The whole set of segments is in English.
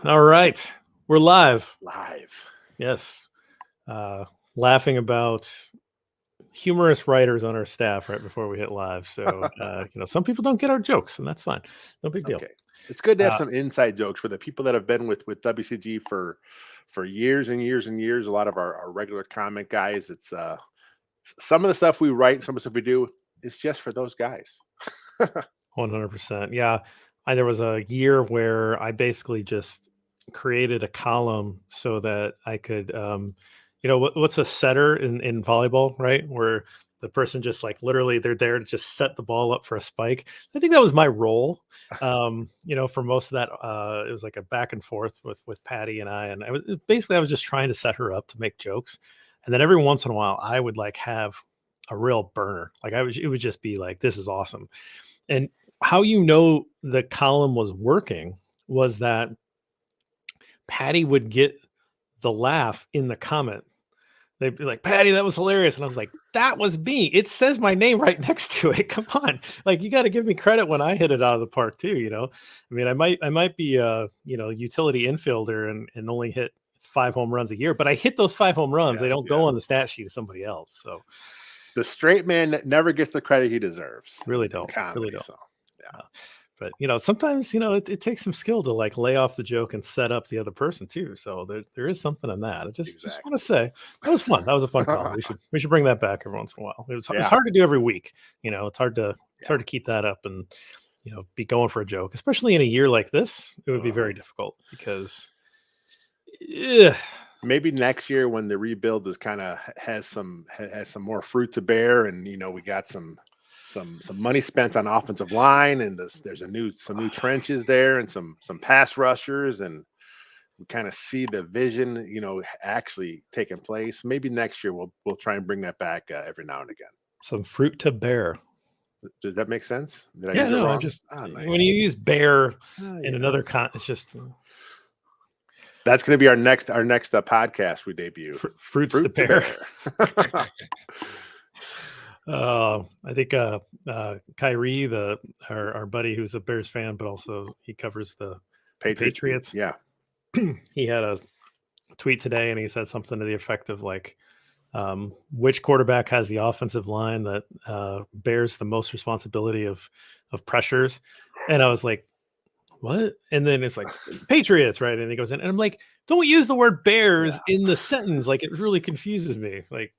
All right. We're live. Live. Yes. Laughing about humorous writers on our staff right before we hit live. So, some people don't get our jokes, and that's fine. No big It's deal. okay. It's good to have Uh, some inside jokes for the people that have been with WCG for years and years and years. A lot of our regular comic guys. It's some of the stuff we write, some of the stuff we do is just for those guys. 100%. Yeah. There was a year where I basically just created a column so that I could, what's a setter in volleyball, right? Where the person just like literally they're there to just set the ball up for a spike. I think that was my role. For most of that, it was like a back and forth with Patty and I was just trying to set her up to make jokes. And then every once in a while I would like have a real burner. It would just be like, this is awesome. And how the column was working was that Patty would get the laugh in the comment. They'd be like, Patty, that was hilarious. And I was like, that was me. It says my name right next to it. Come on. Like, you got to give me credit when I hit it out of the park too. I mean, I might be a, utility infielder and only hit 5 home runs a year, but I hit those 5 home runs. They don't go on the stat sheet of somebody else. So the straight man never gets the credit he deserves. Really don't. Comedy, really don't. So, yeah. But sometimes it takes some skill to like lay off the joke and set up the other person too. So there is something in that. I just want to say that was fun. That was a fun call. We should bring that back every once in a while. It's hard to do every week. It's hard to keep that up and be going for a joke, especially in a year like this. It would be very difficult because maybe next year when the rebuild is kind of has some more fruit to bear, and we got some money spent on offensive line, and there's some new trenches there, and some pass rushers, and we kind of see the vision, actually taking place. Maybe next year we'll try and bring that back every now and again. Some fruit to bear. Does that make sense? Did I use it wrong? Nice. When you use bear in another it's just. That's going to be our next podcast we debut. Fruits to bear. I think Kyrie, our buddy who's a Bears fan, but also he covers the Patriots. Yeah. He had a tweet today and he said something to the effect of like, which quarterback has the offensive line that bears the most responsibility of pressures? And I was like, what? And then it's like Patriots, right? And he goes in and I'm like, don't use the word bears in the sentence. Like, it really confuses me. Like,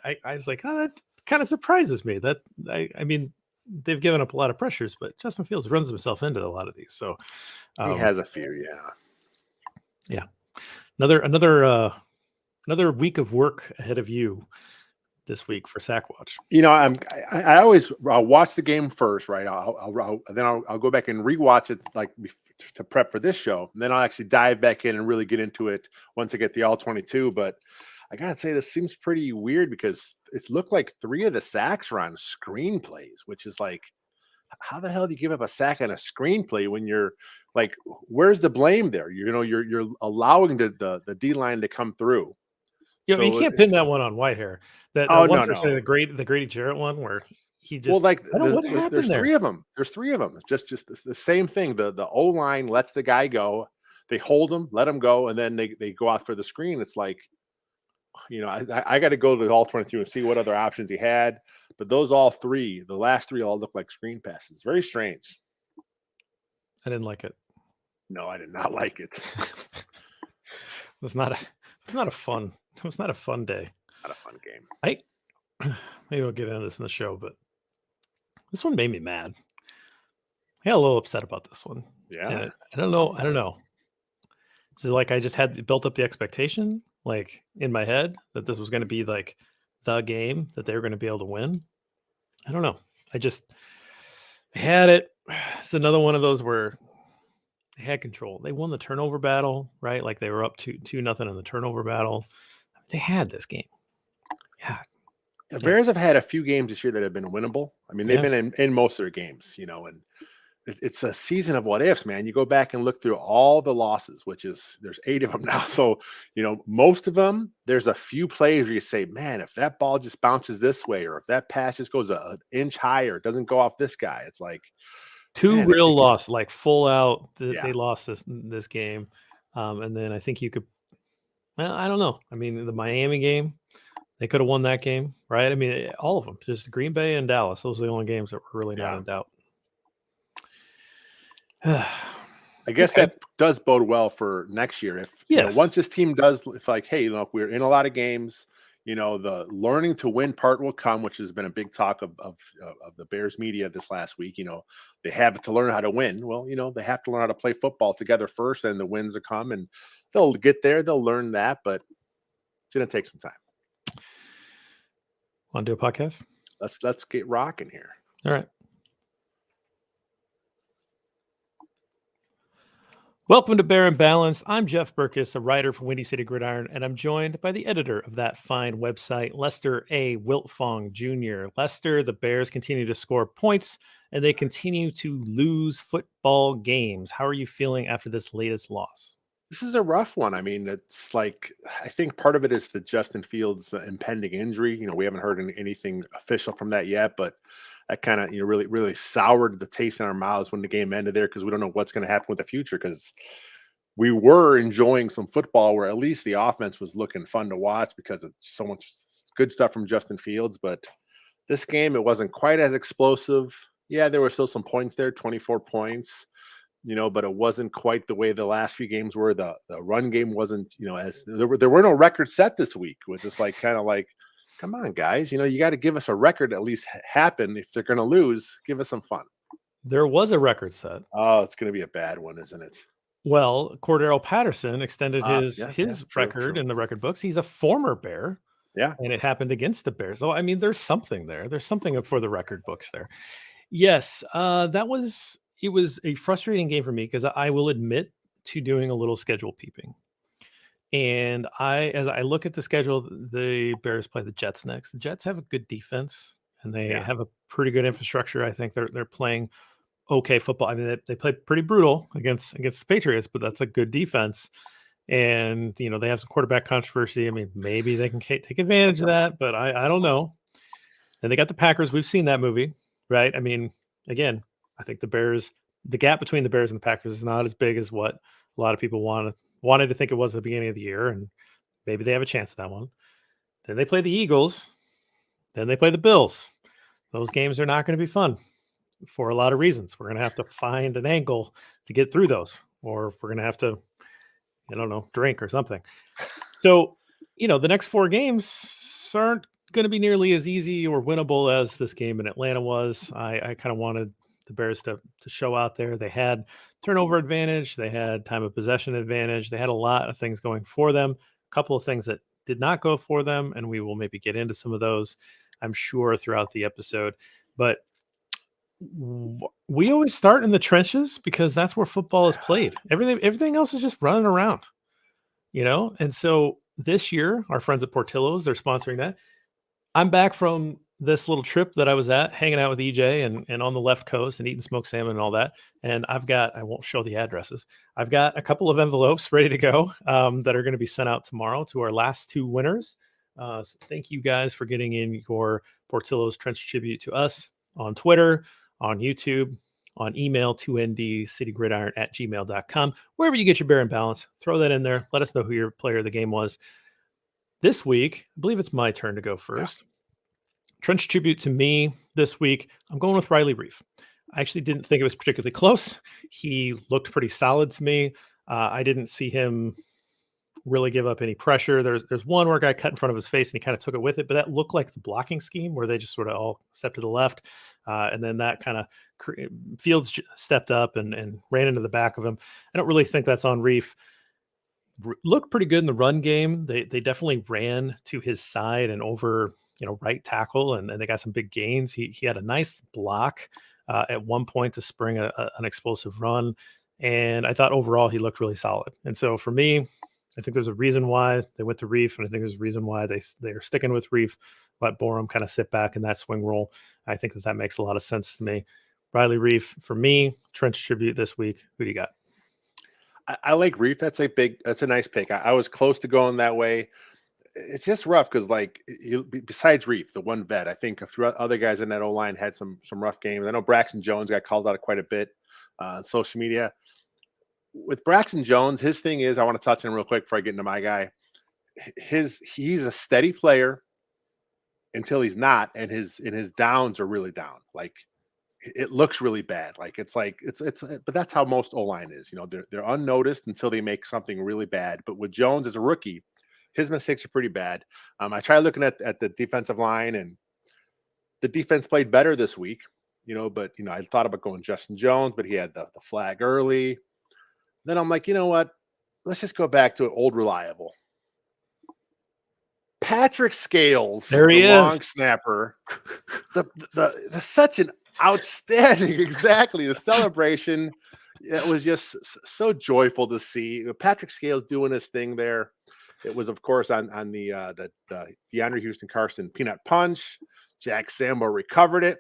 I was like, oh, that kind of surprises me. That I mean, they've given up a lot of pressures, but Justin Fields runs himself into a lot of these. So he has a few, yeah. Another week of work ahead of you this week for Sackwatch. I always watch the game first, right? I'll go back and rewatch it like to prep for this show, and then I'll actually dive back in and really get into it once I get the all 22. But I gotta say, this seems pretty weird because it looked like 3 of the sacks were on screenplays, which is like, how the hell do you give up a sack on a screenplay when you're like, where's the blame there? You're allowing the D line to come through. Yeah, so you can't pin that one on Whitehair. The Grady Jarrett one where he just there's 3 of them. There's 3 of them. It's just the same thing. The O line lets the guy go. They hold him, let him go, and then they go out for the screen. It's like, I got to go to the all 22 and see what other options he had. But the last 3 all look like screen passes. Very strange. I didn't like it. No, I did not like it. It was not a fun day. Not a fun game. Maybe we'll get into this in the show, but this one made me mad. I got a little upset about this one. Yeah. I don't know. So like I just had built up the expectation, like in my head, that this was going to be like the game that they were going to be able to win. I don't know. I had it. It's another one of those where they had control. They won the turnover battle, right? Like they were up 2-0 in the turnover battle. They had this game. Yeah. The Bears have had a few games this year that have been winnable. I mean, they've been in most of their games, and it's a season of what ifs, man. You go back and look through all the losses, which is there's 8 of them now. So, most of them, there's a few plays where you say, man, if that ball just bounces this way, or if that pass just goes an inch higher, it doesn't go off this guy. It's like 2 real losses, like full out. They lost this game. And then I think you could, well, I don't know. I mean, the Miami game, they could have won that game, right? I mean, all of them, just Green Bay and Dallas. Those are the only games that were really not Yeah. in doubt. I guess Okay. that does bode well for next year. If Yes. once this team does, if like, hey, look, we're in a lot of games. The learning to win part will come, which has been a big talk of the Bears media this last week. They have to learn how to win. Well, they have to learn how to play football together first, and the wins will come, and they'll get there. They'll learn that, but it's going to take some time. Want to do a podcast? Let's get rocking here. All right. Welcome to Bear and Balance. I'm Jeff Berckes, a writer for Windy City Gridiron, and I'm joined by the editor of that fine website, Lester A. Wiltfong Jr. Lester, the Bears continue to score points, and they continue to lose football games. How are you feeling after this latest loss? This is a rough one. I mean, it's like I think part of it is the Justin Fields impending injury. We haven't heard anything official from that yet, but that kind of really soured the taste in our mouths when the game ended there because we don't know what's going to happen with the future. Because we were enjoying some football where at least the offense was looking fun to watch because of so much good stuff from Justin Fields. But this game, it wasn't quite as explosive. Yeah, there were still some points there, 24 points. But it wasn't quite the way the last few games were. The run game wasn't, as there were no records set this week. With just like kind of like, come on, guys, you got to give us a record at least happen. If they're going to lose, give us some fun. There was a record set. Oh, it's going to be a bad one, isn't it? Well, Cordero Patterson extended his record true. in the record books. He's a former Bear. Yeah. And it happened against the Bears. So, I mean, there's something there. There's something for the record books there. Yes, it was a frustrating game for me because I will admit to doing a little schedule peeping. And as I look at the schedule, the Bears play the Jets next. The Jets have a good defense and they Yeah. have a pretty good infrastructure. I think they're playing okay football. I mean, they played pretty brutal against the Patriots, but that's a good defense. And they have some quarterback controversy. I mean, maybe they can take advantage of that, but I don't know. And they got the Packers. We've seen that movie, right? I mean, again, I think the gap between the Bears and the Packers is not as big as what a lot of people wanted to think it was at the beginning of the year, and maybe they have a chance at that one. Then they play the Eagles. Then they play the Bills. Those games are not going to be fun for a lot of reasons. We're going to have to find an angle to get through those, or we're going to have to, I don't know, drink or something. So, the next 4 games aren't going to be nearly as easy or winnable as this game in Atlanta was. I kind of wanted the Bears to show out there. They had turnover advantage. They had time of possession advantage. They had a lot of things going for them. A couple of things that did not go for them, and we will maybe get into some of those, I'm sure, throughout the episode. But we always start in the trenches because that's where football is played. Everything else is just running around, And so this year, our friends at Portillo's, they're sponsoring that. I'm back from this little trip that I was at, hanging out with EJ and on the left coast and eating smoked salmon and all that. And I won't show the addresses. I've got a couple of envelopes ready to go that are going to be sent out tomorrow to our last 2 winners. So thank you guys for getting in your Portillo's Trench tribute to us on Twitter, on YouTube, on email, 2ndcitygridiron@gmail.com. Wherever you get your Bear and Balance, throw that in there. Let us know who your player of the game was. This week, I believe it's my turn to go first. Yeah. Trench tribute to me this week, I'm going with Riley Reiff. I actually didn't think it was particularly close. He looked pretty solid to me. I didn't see him really give up any pressure. There's one where a guy cut in front of his face and he kind of took it with it, but that looked like the blocking scheme where they just sort of all stepped to the left. And then that kind of Fields stepped up and ran into the back of him. I don't really think that's on Reiff. Looked pretty good in the run game. They definitely ran to his side and over, right tackle, and they got some big gains. He had a nice block at one point to spring an explosive run, and I thought overall he looked really solid. And so for me, I think there's a reason why they went to Reiff, and I think there's a reason why they're sticking with Reiff. Let Borum kind of sit back in that swing role. I think that makes a lot of sense to me. Riley Reiff for me, trench tribute this week. Who do you got? I like Reiff. That's a nice pick. I was close to going that way. It's just rough because, besides Reiff, the one vet, I think a few other guys in that O line had some rough games. I know Braxton Jones got called out quite a bit on social media. with Braxton Jones, his thing is, I want to touch on him real quick before I get into my guy. He's a steady player until he's not, and his downs are really down. Like it looks really bad. But that's how most O line is. They're unnoticed until they make something really bad. But with Jones as a rookie, his mistakes are pretty bad. I tried looking at the defensive line, and the defense played better this week. But I thought about going Justin Jones, but he had the flag early. Then I'm like, you know what? Let's just go back to an old reliable. Patrick Scales, There the he is. long snapper, the such an outstanding, exactly, the celebration. It was just so joyful to see Patrick Scales doing his thing there. It was, of course, on the DeAndre Houston Carson peanut punch. Jack Sambo recovered it.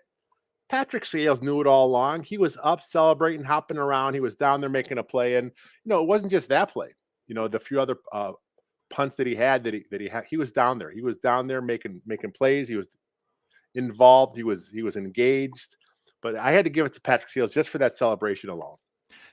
Patrick Scales knew it all along. He was up celebrating, hopping around. He was down there making a play, and it wasn't just that play. The few other punts that he had he was down there. He was down there making plays. He was involved. He was engaged. But I had to give it to Patrick Scales just for that celebration alone.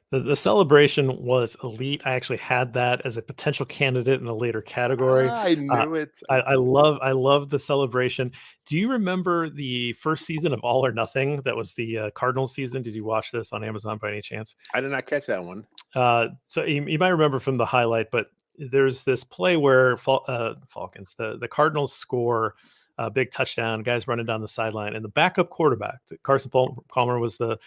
The celebration was elite. I actually had that as a potential candidate in a later category. I knew it. I love the celebration. Do you remember the first season of All or Nothing? That was the Cardinals season. Did you watch this on Amazon by any chance? I did not catch that one. So you might remember from the highlight, but there's this play where Falcons, the Cardinals score a big touchdown, guys running down the sideline, and the backup quarterback, Carson Palmer, was the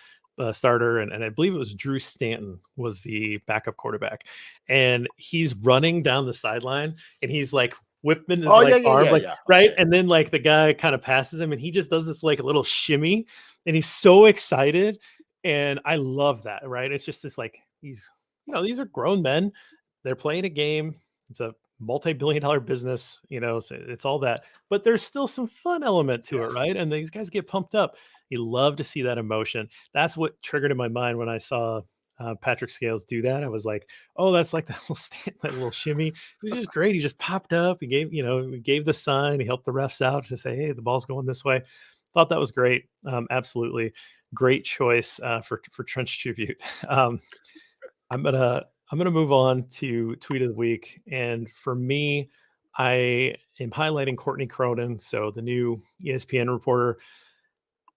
starter, and I believe it was Drew Stanton was the backup quarterback, and he's running down the sideline, and he's like whipping his arm, right, okay. And then like the guy kind of passes him, and he just does this like a little shimmy, and he's so excited, and I love that, right? It's just this like these are grown men, they're playing a game, it's a multi-billion-dollar business, so it's all that, but there's still some fun element to it, right? And these guys get pumped up. You love to see that emotion. That's what triggered in my mind when I saw Patrick Scales do that. I was like, oh, that's like that little shimmy. It was just great. He just popped up. He gave the sign. He helped the refs out to say, hey, the ball's going this way. Thought that was great. Absolutely great choice for Trench Tribute. I'm gonna move on to tweet of the week, and for me, I am highlighting Courtney Cronin, so the new ESPN reporter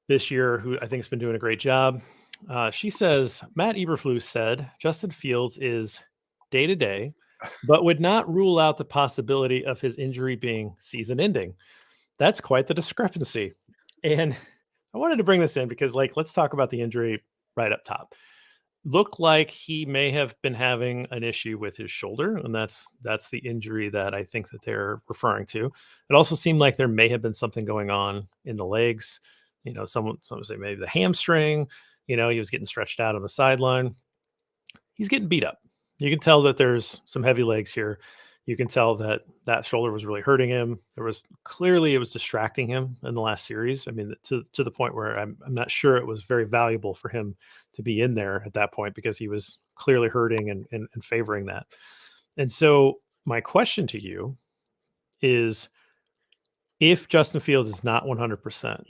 this year, who I think has been doing a great job. She says, Matt Eberflus said Justin Fields is day to day, but would not rule out the possibility of his injury being season ending. That's quite the discrepancy. And I wanted to bring this in because, let's talk about the injury right up top. Looked like he may have been having an issue with his shoulder, and that's the injury that I think that they're referring to. It also seemed like there may have been something going on in the legs. Some say maybe the hamstring. He was getting stretched out on the sideline. He's getting beat up. You can tell that there's some heavy legs here. You can tell that shoulder was really hurting him. It was distracting him in the last series. I mean, to the point where I'm not sure it was very valuable for him to be in there at that point, because he was clearly hurting and favoring that. And so my question to you is, if Justin Fields is not 100%,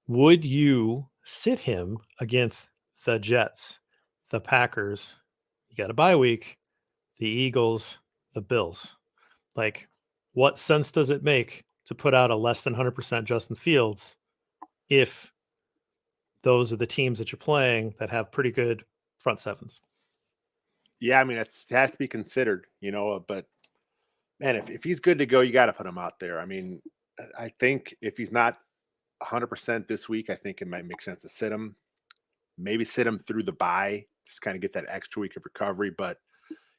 would you sit him against the Jets, the Packers? You got a bye week, the Eagles, the Bills. What sense does it make to put out a less than 100% Justin Fields if those are the teams that you're playing that have pretty good front sevens? Yeah, I mean, it has to be considered, but man, if he's good to go, you got to put him out there. I mean, I think if he's not 100% this week, I think it might make sense to sit him, maybe sit him through the bye, just kind of get that extra week of recovery. But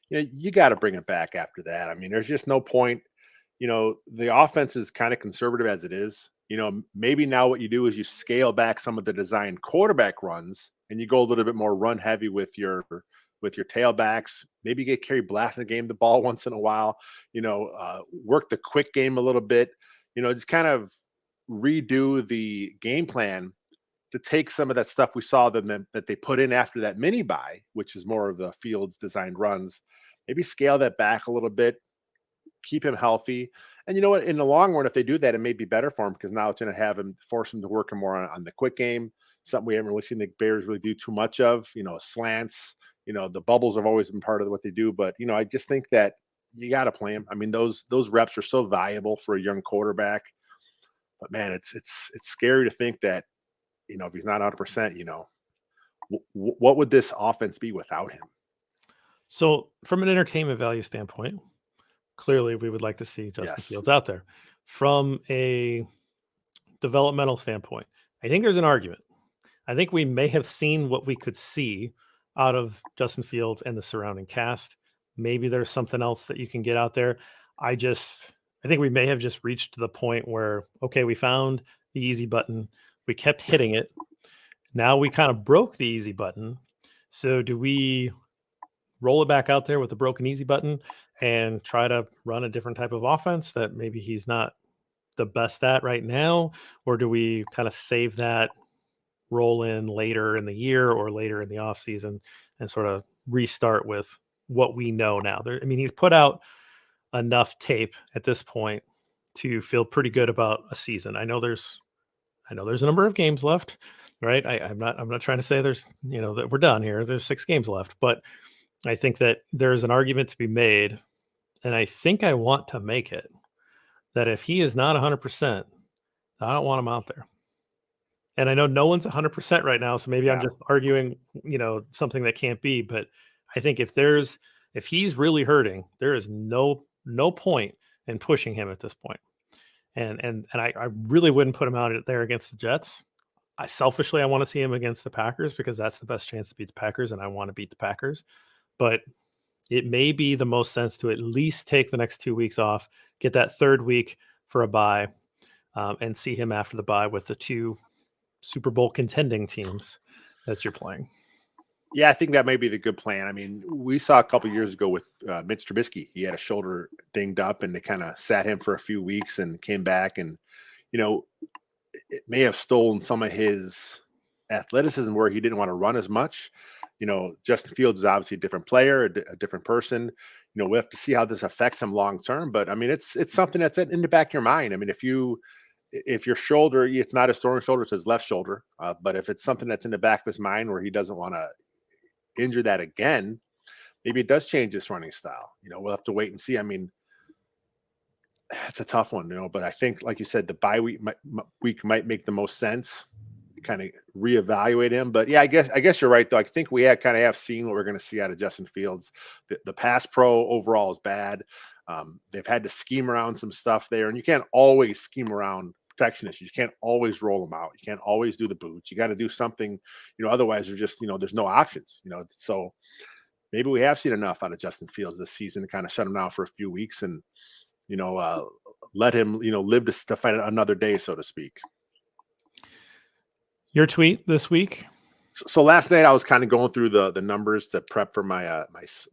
you got to bring it back after that. I mean, there's just no point. The offense is kind of conservative as it is. Maybe now what you do is you scale back some of the designed quarterback runs, and you go a little bit more run heavy with your tailbacks. Maybe get Kerry Blasting game the ball once in a while. Work the quick game a little bit. Just kind of redo the game plan to take some of that stuff we saw that they put in after that mini bye, which is more of the Fields designed runs. Maybe scale that back a little bit, keep him healthy. And you know what? In the long run, if they do that, it may be better for him, because now it's going to force him to work more on the quick game, something we haven't really seen the Bears really do too much of, slants, The bubbles have always been part of what they do, but I just think that you got to play him. I mean, those reps are so valuable for a young quarterback. But man, it's scary to think that if he's not 100%, what would this offense be without him? So, from an entertainment value standpoint, clearly we would like to see Justin Yes. Fields out there. From a developmental standpoint, I think there's an argument. I think we may have seen what we could see out of Justin Fields and the surrounding cast. Maybe there's something else that you can get out there. I think we may have just reached the point where, okay, we found the easy button. We kept hitting it. Now we kind of broke the easy button. So do we roll it back out there with the broken easy button and try to run a different type of offense that maybe he's not the best at right now? Or do we kind of save that, roll in later in the year or later in the offseason and sort of restart with what we know now? He's put out enough tape at this point to feel pretty good about a season. I know there's a number of games left, right? I'm not trying to say there's, that we're done here. There's 6 games left, but I think that there's an argument to be made, and I think I want to make it, that if he is not 100%, I don't want him out there. And I know no one's 100% right now, so maybe I'm Yeah. just arguing, something that can't be. But I think if he's really hurting, there is no point in pushing him at this point. And I really wouldn't put him out there against the Jets. I want to see him against the Packers because that's the best chance to beat the Packers, and I want to beat the Packers. But it may be the most sense to at least take the next 2 weeks off, get that third week for a bye, and see him after the bye with the 2 Super Bowl contending teams that you're playing. Yeah, I think that may be the good plan. I mean, we saw a couple years ago with Mitch Trubisky. He had a shoulder dinged up, and they kind of sat him for a few weeks and came back. And it may have stolen some of his athleticism where he didn't want to run as much. Justin Fields is obviously a different player, a different person. We have to see how this affects him long term. But I mean, it's something that's in the back of your mind. I mean, if your shoulder, it's not his throwing shoulder, it's his left shoulder. But if it's something that's in the back of his mind where he doesn't want to injure that again, maybe it does change his running style. We'll have to wait and see. I mean, it's a tough one, but I think, like you said, the bye week might make the most sense. Kind of reevaluate him. But yeah, I guess you're right, though. I think we have seen what we're going to see out of Justin Fields. The pass pro overall is bad. They've had to scheme around some stuff there, and you can't always scheme around protection issues. You can't always roll them out. You can't always do the boots. You got to do something, otherwise you're just, there's no options, so maybe we have seen enough out of Justin Fields this season to kind of shut him down for a few weeks and, let him, live to fight another day, so to speak. Your tweet this week? So last night I was kind of going through the numbers to prep for my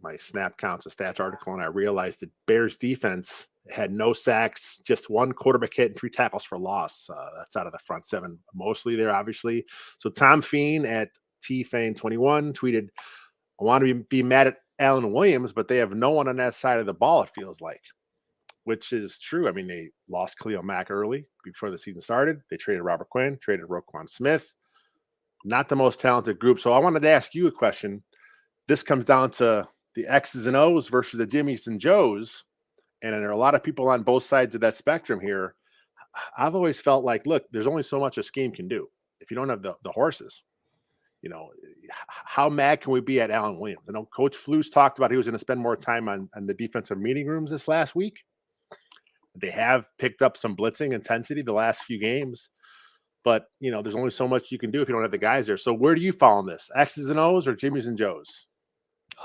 my snap counts and stats article, and I realized that Bears defense had no sacks, just 1 quarterback hit and 3 tackles for loss. That's out of the front 7, mostly there, obviously. So Tom Feen at TFane21 tweeted, "I want to be mad at Allen Williams, but they have no one on that side of the ball, it feels like," which is true. I mean, they lost Khalil Mack early before the season started. They traded Robert Quinn, traded Roquan Smith. Not the most talented group. So I wanted to ask you a question. This comes down to the X's and O's versus the Jimmys and Joes. And there are a lot of people on both sides of that spectrum here. I've always felt like, look, there's only so much a scheme can do. If you don't have the horses, how mad can we be at Allen Williams? I know Coach Flus talked about he was going to spend more time on the defensive meeting rooms this last week. They have picked up some blitzing intensity the last few games. But, there's only so much you can do if you don't have the guys there. So where do you fall on this? X's and O's or Jimmys and Joes?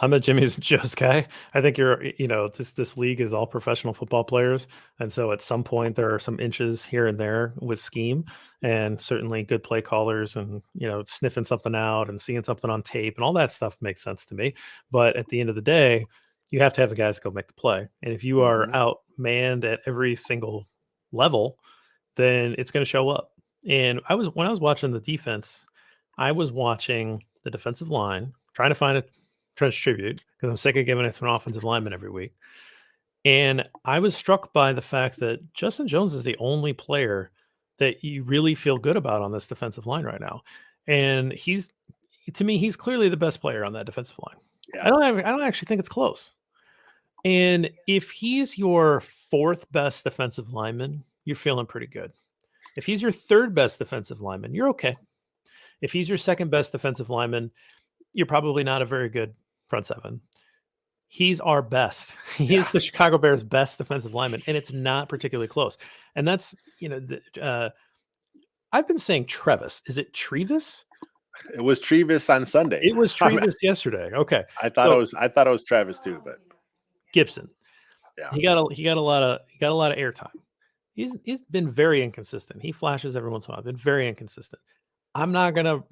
I'm a Jimmy's and Joe's guy. I think this league is all professional football players. And so at some point there are some inches here and there with scheme, and certainly good play callers and, sniffing something out and seeing something on tape and all that stuff makes sense to me. But at the end of the day, you have to have the guys go make the play. And if you are outmanned at every single level, then it's going to show up. And when I was watching the defense, I was watching the defensive line, trying to distribute because I'm sick of giving it to an offensive lineman every week. And I was struck by the fact that Justin Jones is the only player that you really feel good about on this defensive line right now. And he's clearly the best player on that defensive line. I don't actually think it's close. And if he's your fourth best defensive lineman, you're feeling pretty good. If he's your third best defensive lineman, you're okay. If he's your second best defensive lineman, you're probably not a very good front seven. He's our best. He is the Chicago Bears' best defensive lineman, and it's not particularly close. And that's, I've been saying Trevis. Is it Trevis? It was Trevis on Sunday. It was Trevis yesterday. Okay. I thought it was Travis too, but Gibson. Yeah. He got a lot of airtime. He's been very inconsistent. He flashes every once in a while. Been very inconsistent. I'm not gonna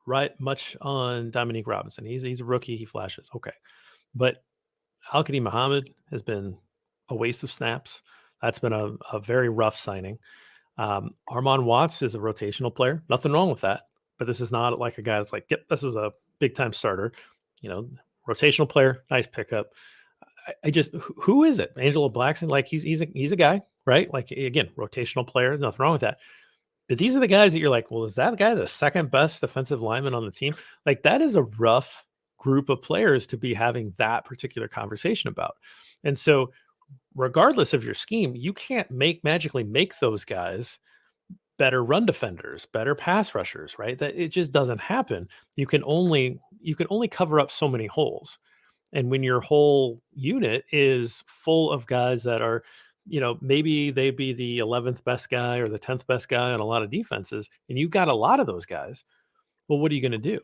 write much on Dominique Robinson. He's a rookie. He flashes. Okay. But Al-Qadim Muhammad has been a waste of snaps. That's been a very rough signing. Armon Watts is a rotational player. Nothing wrong with that. But this is not like a guy that's like, yep, this is a big time starter. Rotational player, nice pickup. I just, who is it? Angelo Blackson? Like he's a guy, right? Like again, rotational player. Nothing wrong with that. But these are the guys that you're like, well, is that guy the second best defensive lineman on the team? Like that is a rough group of players to be having that particular conversation about. And so regardless of your scheme, you can't magically make those guys better run defenders, better pass rushers, right? That it just doesn't happen. You can only cover up so many holes. And when your whole unit is full of guys that are, maybe they'd be the 11th best guy or the 10th best guy on a lot of defenses, and you've got a lot of those guys, well, what are you going to do?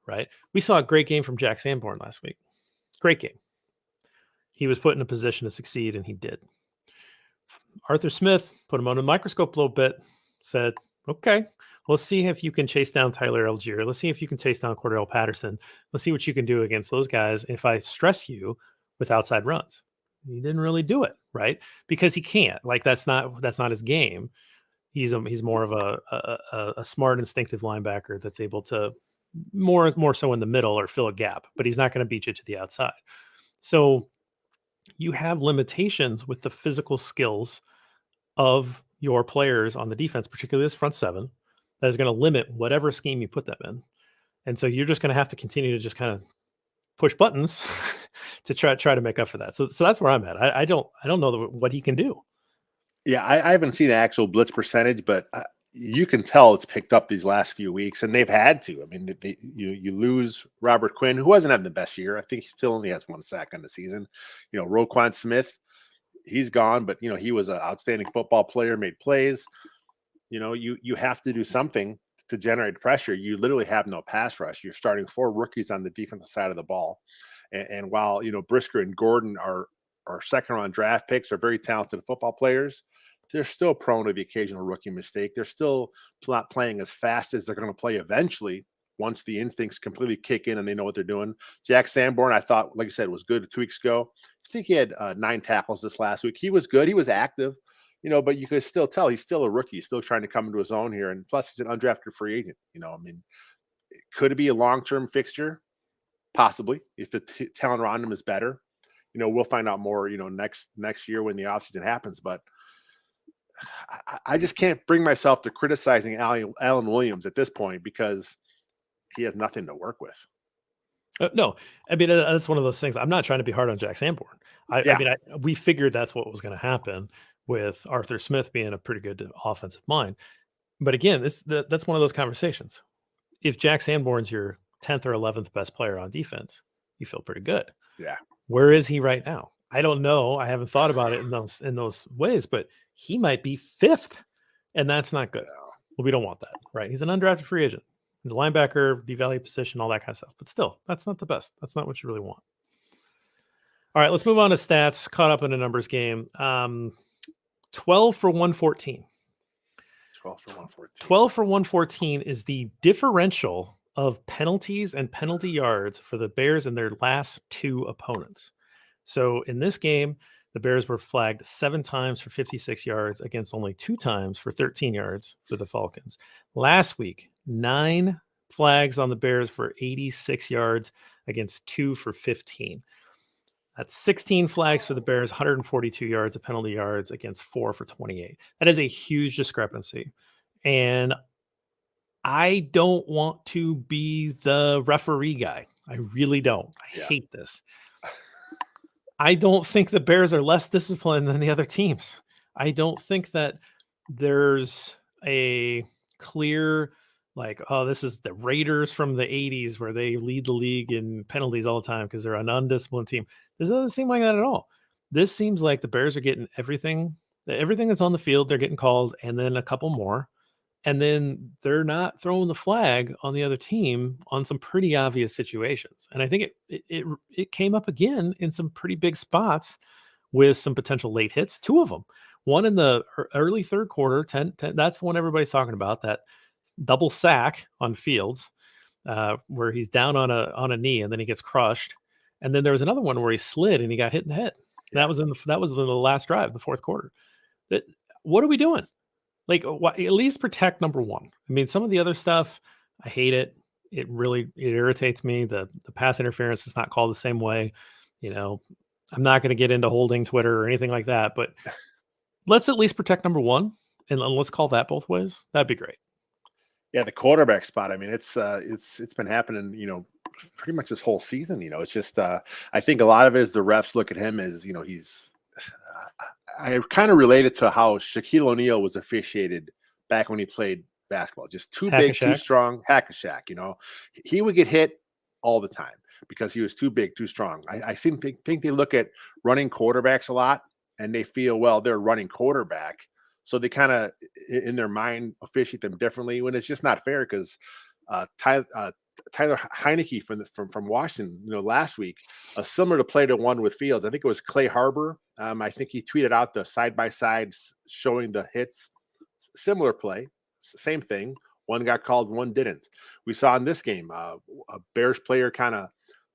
Right? We saw a great game from Jack Sanborn last week. Great game. He was put in a position to succeed, and he did. Arthur Smith put him under the microscope a little bit, said, okay, let's see if you can chase down Tyler Algier. Let's see if you can chase down Cordell Patterson. Let's see what you can do against those guys if I stress you with outside runs. He didn't really do it, right? Because he can't. Like that's not his game. He's more of a smart, instinctive linebacker that's able to more so in the middle or fill a gap, but he's not going to beat you to the outside. So you have limitations with the physical skills of your players on the defense, particularly this front seven, that is going to limit whatever scheme you put them in. And so you're just going to have to continue to just kind of push buttons to try to make up for that. So that's where I'm at. I don't know what he can do. Yeah, I haven't seen the actual blitz percentage, but you can tell it's picked up these last few weeks, and they've had to. I mean, you lose Robert Quinn, who wasn't having the best year. I think he still only has one sack on the season. Roquan Smith, he's gone, but he was an outstanding football player, made plays. You have to do something to generate pressure. You literally have no pass rush. You're starting 4 rookies on the defensive side of the ball, and while Brisker and Gordon are second round draft picks, are very talented football players, they're still prone to the occasional rookie mistake. They're still not playing as fast as they're going to play eventually once the instincts completely kick in and they know what they're doing. Jack Sanborn, I thought, like I said, was good 2 weeks ago. I think he had 9 tackles this last week. He was good. He was active, but you could still tell he's still a rookie. He's still trying to come into his own here. And plus, he's an undrafted free agent. Could it be a long-term fixture? Possibly, if the talent around him is better. We'll find out more, next year when the offseason happens. But I just can't bring myself to criticizing Alan Williams at this point because he has nothing to work with. No, I mean, that's one of those things. I'm not trying to be hard on Jack Sanborn. We figured that's what was going to happen with Arthur Smith being a pretty good offensive mind. But again, that's one of those conversations. If Jack Sanborn's your 10th or 11th best player on defense, you feel pretty good. Yeah. Where is he right now? I don't know. I haven't thought about it in those ways, but he might be 5th, and that's not good. Well, we don't want that, right? He's an undrafted free agent. He's a linebacker, devalue position, all that kind of stuff. But still, that's not the best. That's not what you really want. All right, let's move on to stats. Caught up in a numbers game. 12 for 114. 12 for 114. 12 for 114 is the differential of penalties and penalty yards for the Bears and their last 2 opponents. So in this game, the Bears were flagged 7 times for 56 yards against only 2 times for 13 yards for the Falcons. Last week, 9 flags on the Bears for 86 yards against 2 for 15. That's 16 flags for the Bears, 142 yards of penalty yards against 4 for 28. That is a huge discrepancy. And I don't want to be the referee guy. I really don't. I Yeah. hate this. I don't think the Bears are less disciplined than the other teams. I don't think that there's a clear, like, oh, this is the Raiders from the 80s where they lead the league in penalties all the time because they're an undisciplined team. This doesn't seem like that at all. This seems like the Bears are getting everything that's on the field, they're getting called, and then a couple more. And then they're not throwing the flag on the other team on some pretty obvious situations. And I think it came up again in some pretty big spots with some potential late hits, two of them. One in the early third quarter, 10, that's the one everybody's talking about, that double sack on Fields, where he's down on a knee and then he gets crushed. And then there was another one where he slid and he got hit in the head. Yeah. That was in the last drive, the fourth quarter. What are we doing? Like, at least protect number one. I mean, some of the other stuff, I hate it. It irritates me. The pass interference is not called the same way. You know, I'm not going to get into holding Twitter or anything like that, but let's at least protect number one, and let's call that both ways. That'd be great. Yeah, the quarterback spot. I mean, it's been happening, pretty much this whole season. It's just I think a lot of it is the refs look at him as, he's I kind of related to how Shaquille O'Neal was officiated back when he played basketball. Just too big, too strong, hack-a-shack. He would get hit all the time because he was too big, too strong. I think they look at running quarterbacks a lot, and they feel, well, they're running quarterback, so they kind of in their mind officiate them differently, when it's just not fair. Because Tyler Heineke from Washington, last week, similar to play to one with Fields. I think it was Clay Harbor. I think he tweeted out the side-by-side showing the hits. Similar play, same thing. One got called, one didn't. We saw in this game, a Bears player kind of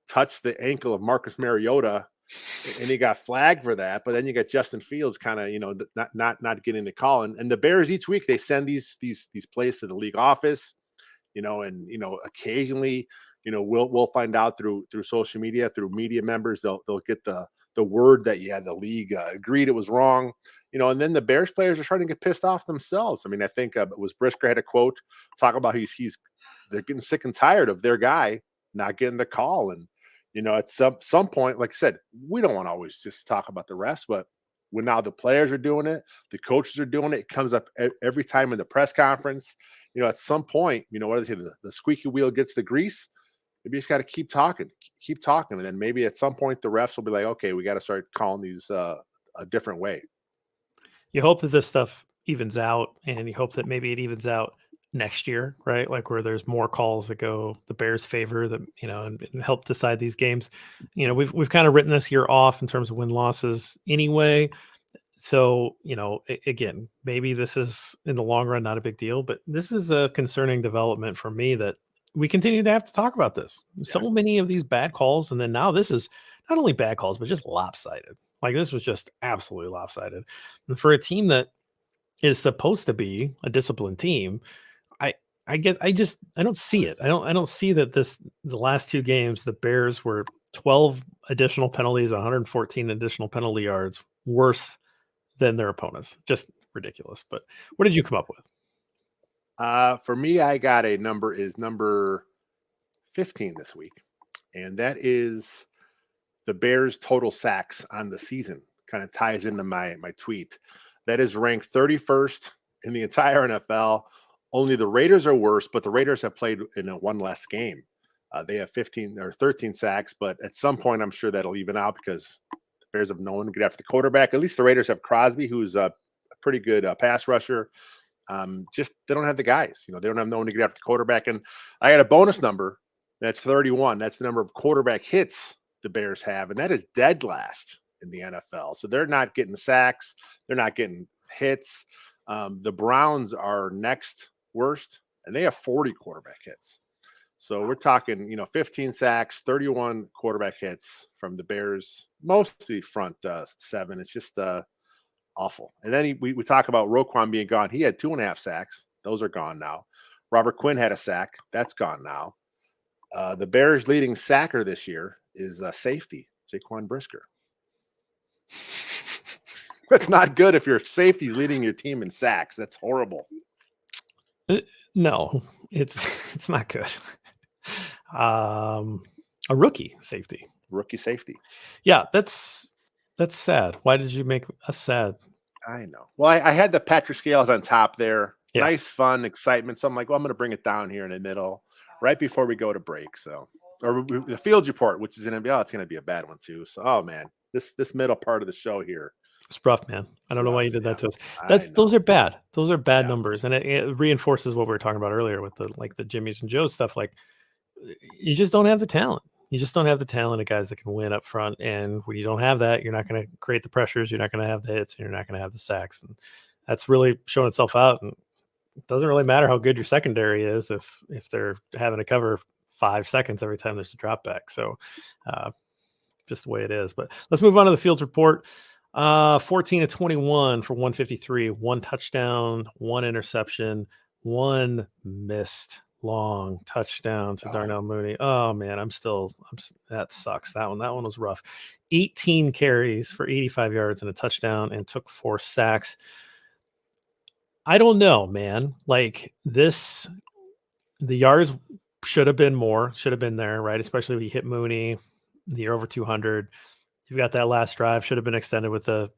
touched the ankle of Marcus Mariota, and he got flagged for that. But then you got Justin Fields kind of, not getting the call. And the Bears each week, they send these plays to the league office. And occasionally, we'll find out through social media, through media members, they'll get the word that the league agreed it was wrong, and then the Bears players are starting to get pissed off themselves. I mean, I think it was Brisker had a quote talk about they're getting sick and tired of their guy not getting the call. And at some point, like I said, we don't want to always just talk about the refs, but when now the players are doing it, the coaches are doing it, it comes up every time in the press conference. At some point, what do they say? The squeaky wheel gets the grease. Maybe you just got to keep talking. And then maybe at some point the refs will be like, okay, we got to start calling these a different way. You hope that this stuff evens out, and you hope that maybe it evens out next year, right? Like where there's more calls that go the Bears' favor, that, and help decide these games. We've kind of written this year off in terms of win losses anyway. So, again, maybe this is in the long run not a big deal, but this is a concerning development for me, that we continue to have to talk about this. Yeah. So many of these bad calls, and then now this is not only bad calls, but just lopsided. Like, this was just absolutely lopsided. And for a team that is supposed to be a disciplined team, I guess I don't see it. I don't see that the last two games, the Bears were 12 additional penalties, 114 additional penalty yards worse than their opponents. Just ridiculous. But what did you come up with? For me, I got number 15 this week, and that is the Bears' total sacks on the season. Kind of ties into my tweet. That is ranked 31st in the entire NFL. Only the Raiders are worse, but the Raiders have played in one less game. They have 15 or 13 sacks, but at some point, I'm sure that'll even out because the Bears have no one to get after the quarterback. At least the Raiders have Crosby, who's a pretty good pass rusher. Just they don't have the guys. They don't have no one to get after the quarterback. And I got a bonus number that's 31. That's the number of quarterback hits the Bears have, and that is dead last in the NFL. So they're not getting sacks. They're not getting hits. The Browns are next worst, and they have 40 quarterback hits. So we're talking, 15 sacks, 31 quarterback hits from the Bears, mostly front seven. It's just awful. And then we talk about Roquan being gone. He had 2.5 sacks. Those are gone now. Robert Quinn had a sack. That's gone now. The Bears' leading sacker this year is safety, Jaquan Brisker. That's not good if your safety's leading your team in sacks. That's horrible. No, it's not good. A rookie safety. Rookie safety. Yeah, that's sad. Why did you make us sad? I know. Well, I had the Patrick Scales on top there. Yeah. Nice, fun, excitement. So I'm like, well, I'm going to bring it down here in the middle, right before we go to break. So, or the Fields Report, which is going to be, it's going to be a bad one too. So, oh man, this middle part of the show here, It's rough, man. I don't know why rough. you did Yeah, that to us. I Those know. are bad. Those are bad Yeah. numbers, and it reinforces what we were talking about earlier with the Jimmys and Joes stuff. Like, you just don't have the talent. You just don't have the talent of guys that can win up front. And when you don't have that, you're not going to create the pressures. You're not going to have the hits, and you're not going to have the sacks. And that's really showing itself out. And it doesn't really matter how good your secondary is if they're having to cover 5 seconds every time there's a drop back. So, just the way it is. But let's move on to the Fields Report. 14 of 21 for 153, 1 touchdown, 1 interception, 1 missed long touchdown to Darnell Mooney. Oh man, that sucks. That one was rough. 18 carries for 85 yards and a touchdown, and took 4 sacks. I don't know, man. Like this, the yards should have been more, should have been there, right? Especially when you hit Mooney, you're over 200. You've got that last drive, should have been extended with the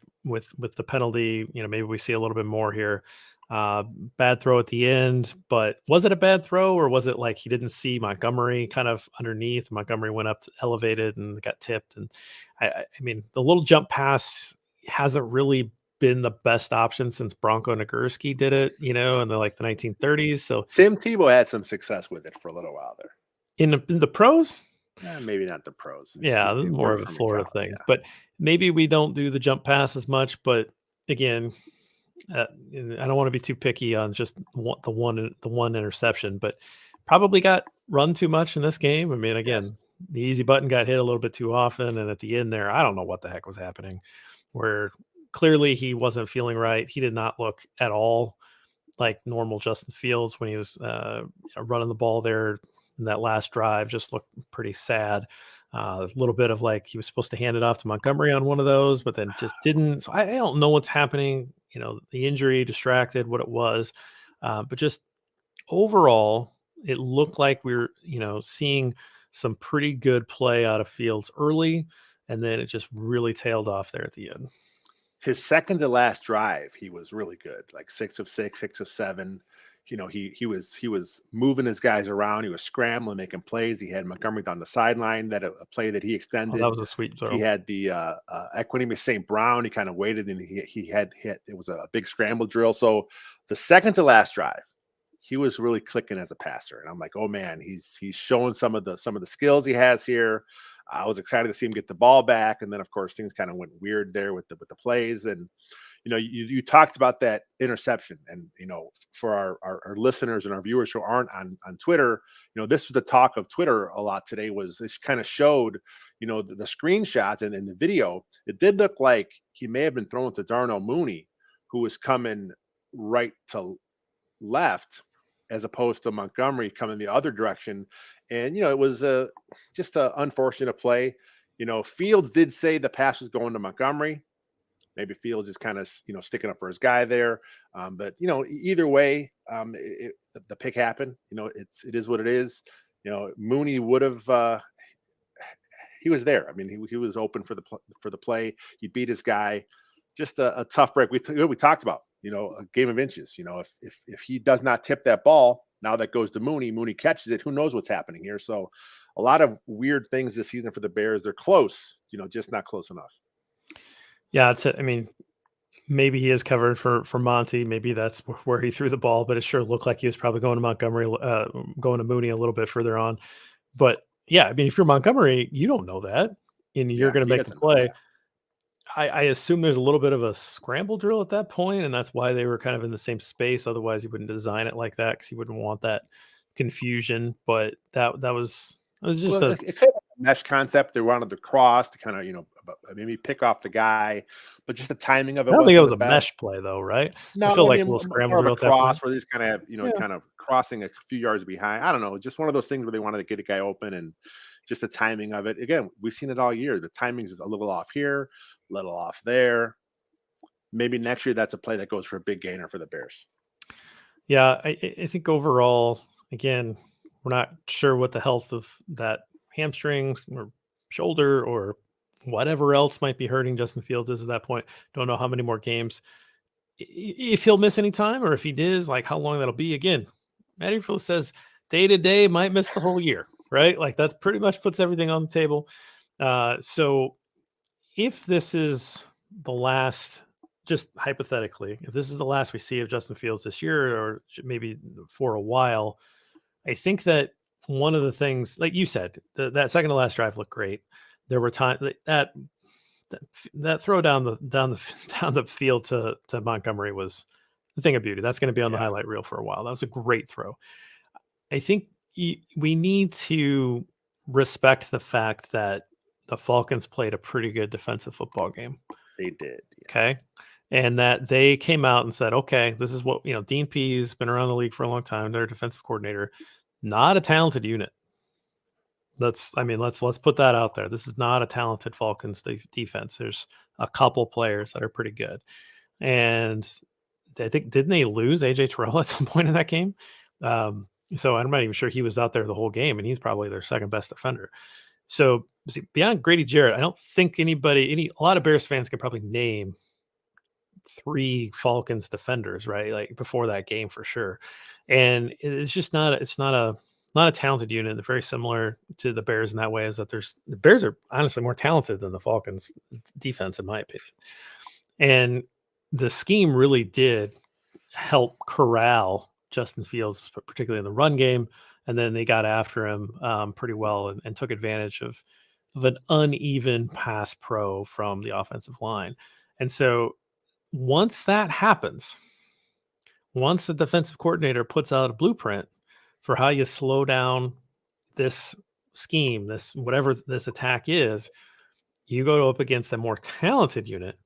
penalty. Maybe we see a little bit more here. Bad throw at the end, but was it a bad throw, or was it like he didn't see Montgomery kind of underneath? Montgomery went up elevated and got tipped. And I mean, the little jump pass hasn't really been the best option since Bronco Nagurski did it, in the 1930s. So Tim Tebow had some success with it for a little while there. In the pros. Maybe not the pros. Yeah, this is more of a Florida thing. Yeah. But maybe we don't do the jump pass as much. But again, I don't want to be too picky on just the one interception, but probably got run too much in this game. I mean, again, the easy button got hit a little bit too often, and at the end there, I don't know what the heck was happening. Where clearly he wasn't feeling right. He did not look at all like normal Justin Fields when he was running the ball there. And that last drive just looked pretty sad. A little bit of like he was supposed to hand it off to Montgomery on one of those, but then just didn't. So I don't know what's happening. The injury distracted what it was, but just overall, it looked like we were, seeing some pretty good play out of Fields early, and then it just really tailed off there at the end. His second to last drive, he was really good, like 6 of 6, 6 of 7. He was moving his guys around. He was scrambling, making plays. He had Montgomery down the sideline, that a play that he extended. That was a sweet throw. He had the Equinemius St. Brown. He kind of waited, and he had hit. It was a big scramble drill. So the second to last drive, he was really clicking as a passer, and I'm like, oh man, he's showing some of the skills he has here. I was excited to see him get the ball back, and then of course things kind of went weird there with the plays. And you talked about that interception, and for our listeners and our viewers who aren't on Twitter, this was the talk of Twitter a lot today. Was this kind of showed the screenshots and in the video, it did look like he may have been thrown to Darnell Mooney, who was coming right to left, as opposed to Montgomery coming the other direction. And it was just an unfortunate play. Fields did say the pass was going to Montgomery. Maybe Fields is kind of sticking up for his guy there, but either way, the pick happened. It is what it is. Mooney would have. He was there. I mean, he was open for the play. He beat his guy. Just a tough break. We talked about a game of inches. If he does not tip that ball, now that goes to Mooney. Mooney catches it. Who knows what's happening here? So a lot of weird things this season for the Bears. They're close, just not close enough. Yeah, it's it. I mean, maybe he is covered for Monty. Maybe that's where he threw the ball, but it sure looked like he was probably going to Montgomery, going to Mooney a little bit further on. But yeah, I mean, if you're Montgomery, you don't know that, and you're going to make the play. I assume there's a little bit of a scramble drill at that point, and that's why they were kind of in the same space. Otherwise, you wouldn't design it like that because you wouldn't want that confusion. But that was just it could have a mesh concept. They wanted to cross to kind of maybe pick off the guy, but just the timing of it. I don't think it was a mesh play though, right? No, I feel like a little scramble drill cross where they just kind of kind of crossing a few yards behind. I don't know, just one of those things where they wanted to get a guy open, and just the timing of it. Again, we've seen it all year. The timing is a little off here, a little off there. Maybe next year that's a play that goes for a big gainer for the Bears. Yeah, I think overall, again, we're not sure what the health of that hamstrings or shoulder or whatever else might be hurting Justin Fields is at that point. Don't know how many more games. If he'll miss any time or if he does, like how long that'll be. Again, Matt Eberflus says day to day might miss the whole year, right? Like that pretty much puts everything on the table. So if this is the last, just hypothetically, if this is the last we see of Justin Fields this year or maybe for a while, I think that one of the things, like you said, that second to last drive looked great. There were times that throw down the down the field to Montgomery was the thing of beauty. That's going to be on the Yeah. highlight reel for a while. That was a great throw. I think we need to respect the fact that the Falcons played a pretty good defensive football game. They did. Yeah. Okay. And that they came out and said, okay, this is what, Dean Pease been around the league for a long time. They're a defensive coordinator, not a talented unit. Let's put that out there. This is not a talented Falcons defense. There's a couple players that are pretty good. And I think, didn't they lose AJ Terrell at some point in that game? So I'm not even sure he was out there the whole game, and he's probably their second best defender. So beyond Grady Jarrett, I don't think a lot of Bears fans can probably name 3 Falcons defenders, right? Like before that game for sure. And it's just not a talented unit. They're very similar to the Bears in that way, is that the Bears are honestly more talented than the Falcons defense, in my opinion. And the scheme really did help corral Justin Fields, particularly in the run game. And then they got after him pretty well and took advantage of an uneven pass pro from the offensive line. And so once that happens, once the defensive coordinator puts out a blueprint for how you slow down this scheme, this whatever this attack is, you go up against a more talented unit,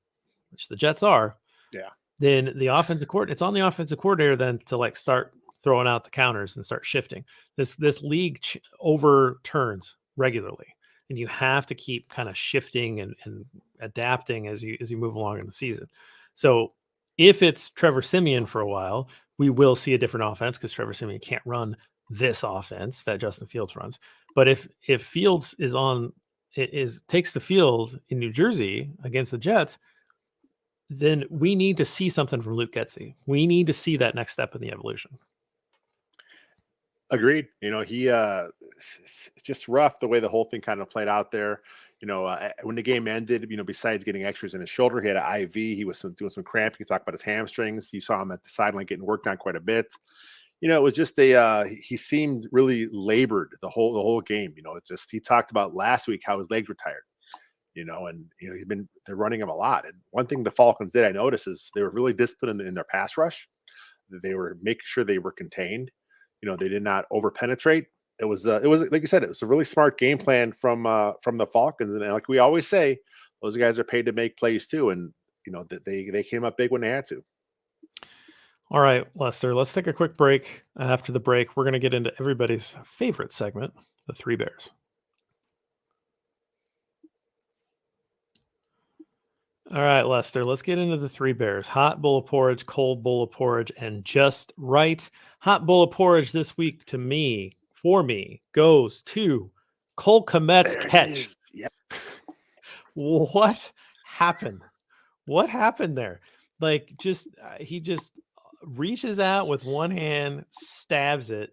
which the Jets are. Yeah. Then the offensive coordinator, it's on the offensive coordinator then to like start throwing out the counters and start shifting. This league overturns regularly, and you have to keep kind of shifting and adapting as you move along in the season. So if it's Trevor Siemian for a while, we will see a different offense because Trevor Siemian can't run this offense that Justin Fields runs. But if Fields takes the field in New Jersey against the Jets, then we need to see something from Luke Getsy. We need to see that next step in the evolution. Agreed. It's just rough the way the whole thing kind of played out there. When the game ended, besides getting extras in his shoulder, he had an IV. He was doing some cramping. You talk about his hamstrings. You saw him at the sideline getting worked on quite a bit. It was just he seemed really labored the whole game. He talked about last week how his legs were tired. They're running him a lot. And one thing the Falcons did, I noticed, is they were really disciplined in their pass rush. They were making sure they were contained. They did not over penetrate. It was like you said, it was a really smart game plan from the Falcons. And like we always say, those guys are paid to make plays too. And they came up big when they had to. All right, Lester, let's take a quick break. After the break, we're going to get into everybody's favorite segment, the Three Bears. All right, Lester, let's get into the Three Bears. Hot bowl of porridge, cold bowl of porridge, and just right. Hot bowl of porridge this week for me, goes to Cole Kmet's catch. Yeah. What happened? What happened there? Like, he just reaches out with one hand, stabs it,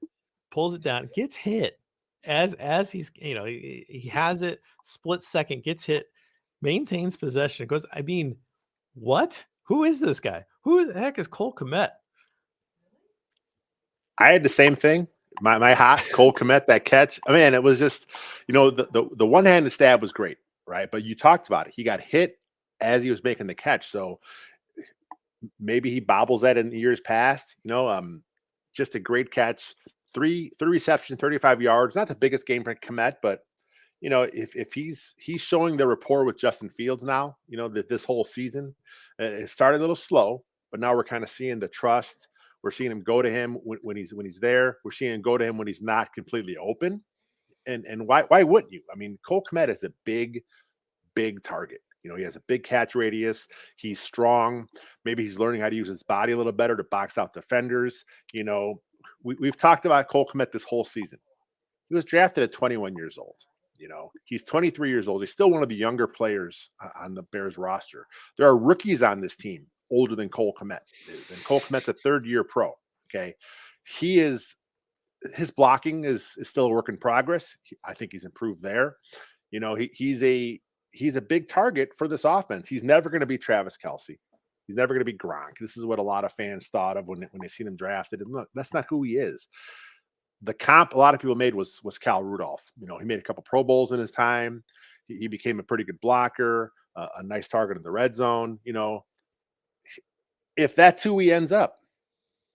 pulls it down, gets hit as he's, he has it, split second, gets hit, maintains possession. Goes, what? Who is this guy? Who the heck is Cole Kmet? I had the same thing. My hot Cole Kmet, that catch. It was just, the one-handed stab was great, right? But you talked about it. He got hit as he was making the catch. So maybe he bobbles that in years past. Just a great catch. Three receptions, 35 yards. Not the biggest game for Kmet, but if he's showing the rapport with Justin Fields now, that this whole season, it started a little slow, but now we're kind of seeing the trust. We're seeing him go to him when he's there. We're seeing him go to him when he's not completely open. And why wouldn't you? Cole Kmet is a big target. He has a big catch radius. He's strong. Maybe he's learning how to use his body a little better to box out defenders. We've talked about Cole Kmet this whole season. He was drafted at 21 years old. He's 23 years old. He's still one of the younger players on the Bears roster. There are rookies on this team older than Cole Kmet is, and Cole Kmet's a third-year pro. Okay, his blocking is still a work in progress. I think he's improved there. He's a big target for this offense. He's never going to be Travis Kelce. He's never going to be Gronk. This is what a lot of fans thought of when they seen him drafted. And look, that's not who he is. The comp a lot of people made was Cal Rudolph. He made a couple Pro Bowls in his time. He became a pretty good blocker, a nice target in the red zone. If that's who he ends up,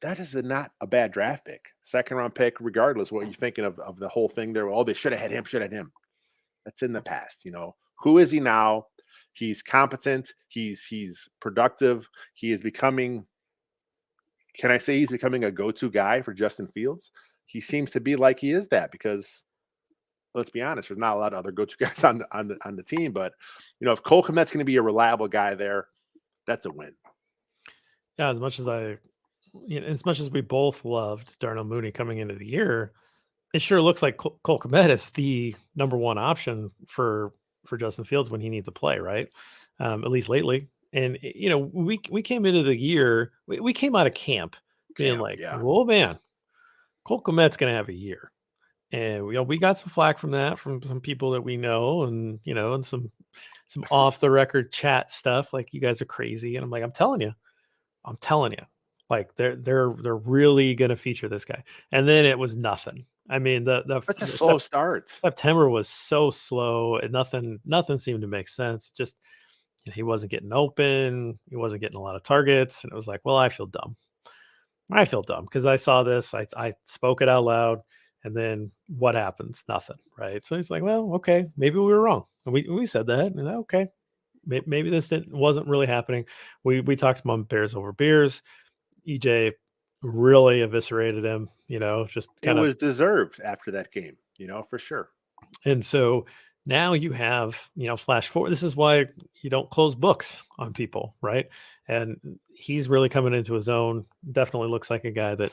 that is not a bad draft pick, second round pick, regardless what you're thinking of the whole thing there. Oh, they should have had him. That's in the past. Who is he now? He's competent. He's productive. He is becoming. Can I say he's becoming a go-to guy for Justin Fields? He seems to be like he is that because, let's be honest, there's not a lot of other go-to guys on the team. But if Cole Kmet's going to be a reliable guy there, that's a win. Yeah, as much as we both loved Darnell Mooney coming into the year, it sure looks like Cole Kmet is the number one option for Justin Fields when he needs to play, right? At least lately. And we came into the year, we came out of camp being oh man, Cole Kmet's going to have a year. And we got some flack from that from some people that we know, and and some off the record chat stuff like you guys are crazy. And I'm like, I'm telling you, like they're really going to feature this guy. And then it was nothing. I mean, Such a slow start. September was so slow, and nothing seemed to make sense. Just he wasn't getting open, he wasn't getting a lot of targets, and it was like, well, I feel dumb because I saw this, I spoke it out loud, and then what happens? Nothing, right? So he's like, well, okay, maybe we were wrong. And we said that, and okay, maybe this wasn't really happening. We talked about Bears over beers. EJ really eviscerated him, just it was deserved after that game, for sure. And so now you have, flash forward. This is why you don't close books on people, right? And he's really coming into his own. Definitely looks like a guy that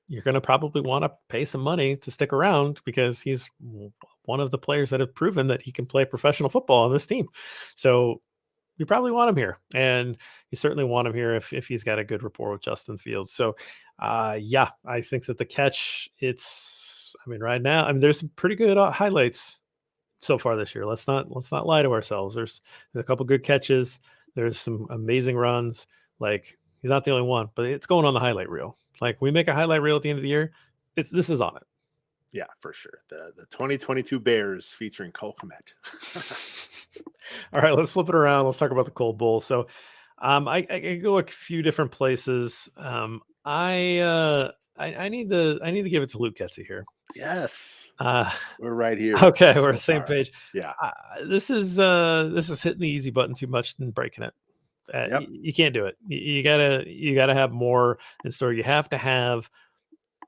you're going to probably want to pay some money to stick around because he's one of the players that have proven that he can play professional football on this team. So you probably want him here, and you certainly want him here if he's got a good rapport with Justin Fields. So, yeah, I think that the catch, right now, there's some pretty good highlights so far this year. Let's not lie to ourselves. There's a couple good catches. There's some amazing runs. Like, he's not the only one, but it's going on the highlight reel. Like, we make a highlight reel at the end of the year, this is on it. Yeah, for sure. The 2022 Bears featuring Cole Kmet. All right, let's flip it around. Let's talk about the Cold Bowl. So, I go a few different places. I need to give it to Luke Getsy here. Yes, we're right here. Okay, we're on the same page. Yeah, this is hitting the easy button too much and breaking it. Yep. You can't do it. You gotta have more in store. You have to have,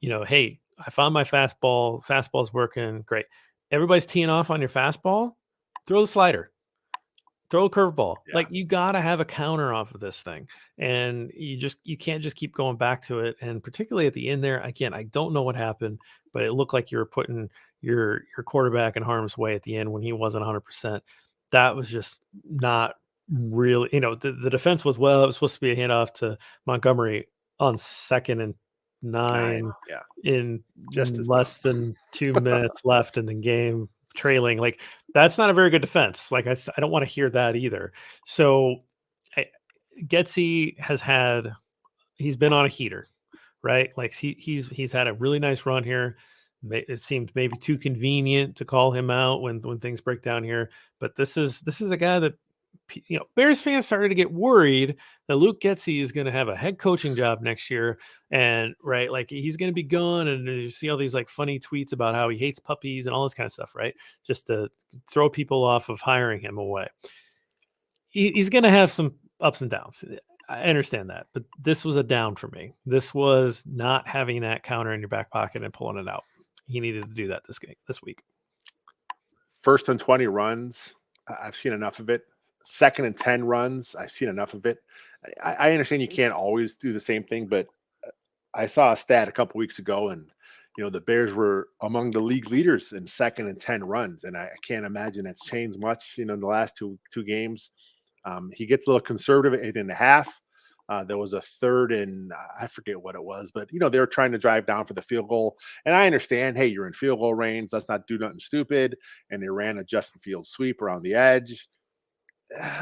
hey, I found my fastball. Fastball's working great. Everybody's teeing off on your fastball. Throw the slider. Throw a curveball. Yeah. Like, you got to have a counter off of this thing. And you can't just keep going back to it. And particularly at the end there, again, I don't know what happened, but it looked like you were putting your quarterback in harm's way at the end when he wasn't 100%. That was just not really, the defense was, well, it was supposed to be a handoff to Montgomery on 2nd and 9 in just less than 2 minutes left in the game, trailing. Like, that's not a very good defense. Like, I don't want to hear that either. So Getsy he's been on a heater, right? Like, he's had a really nice run here. It seemed maybe too convenient to call him out when things break down here. But this is a guy that, Bears fans started to get worried that Luke Getsy is going to have a head coaching job next year. And right, like, he's going to be gone. And you see all these like funny tweets about how he hates puppies and all this kind of stuff, right? Just to throw people off of hiring him away. He's going to have some ups and downs. I understand that, but this was a down for me. This was not having that counter in your back pocket and pulling it out. He needed to do that this week. 1st and 20 runs, I've seen enough of it. 2nd and 10 runs, I've seen enough of it. I understand you can't always do the same thing, but I saw a stat a couple weeks ago, and the Bears were among the league leaders in 2nd and 10 runs, and I can't imagine that's changed much. In the last two games, he gets a little conservative at 8.5. There was a 3rd and I forget what it was, but they were trying to drive down for the field goal. And I understand, hey, you're in field goal range. Let's not do nothing stupid. And they ran a Justin Fields sweep around the edge.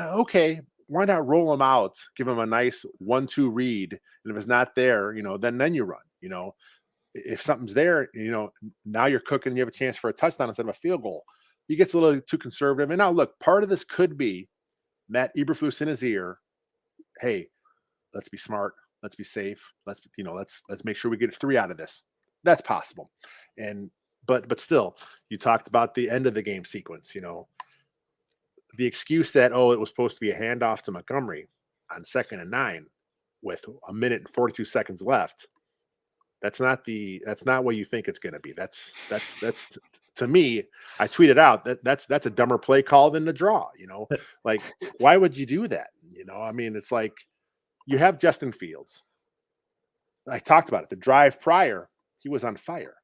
Okay, why not roll him out? Give him a nice 1-2 read, and if it's not there, then you run. If something's there, now you're cooking. You have a chance for a touchdown instead of a field goal. He gets a little too conservative. And now look, part of this could be Matt Eberflus in his ear. Hey, let's be smart. Let's be safe. Let's make sure we get 3 out of this. That's possible. And but still, you talked about the end of the game sequence. The excuse that it was supposed to be a handoff to Montgomery on 2nd and 9 with 1 minute and 42 seconds left. That's not what you think it's going to be. That's to me. I tweeted out that's a dumber play call than the draw. Like, why would you do that? I mean, it's like, you have Justin Fields. I talked about it. The drive prior, he was on fire,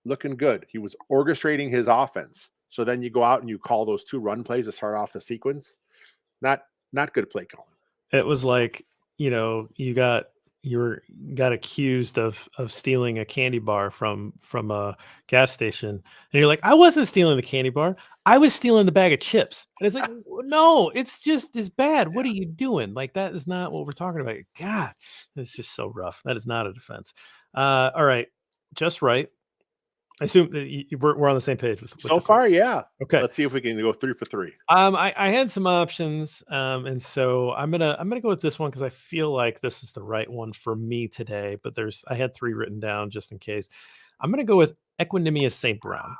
looking good. He was orchestrating his offense. So then you go out and you call those 2 run plays to start off the sequence. Not good play calling. It was like, you got accused of stealing a candy bar from a gas station, and you're like, I wasn't stealing the candy bar, I was stealing the bag of chips. And it's like, no, it's just as bad. What are you doing? Like, that is not what we're talking about. God, it's just so rough. That is not a defense. All right, just right. I assume that we're on the same page with so far. Yeah. Okay. Let's see if we can go 3 for 3. I had some options, and so I'm gonna go with this one because I feel like this is the right one for me today. But I had 3 written down just in case. I'm gonna go with Equanimous St. Brown.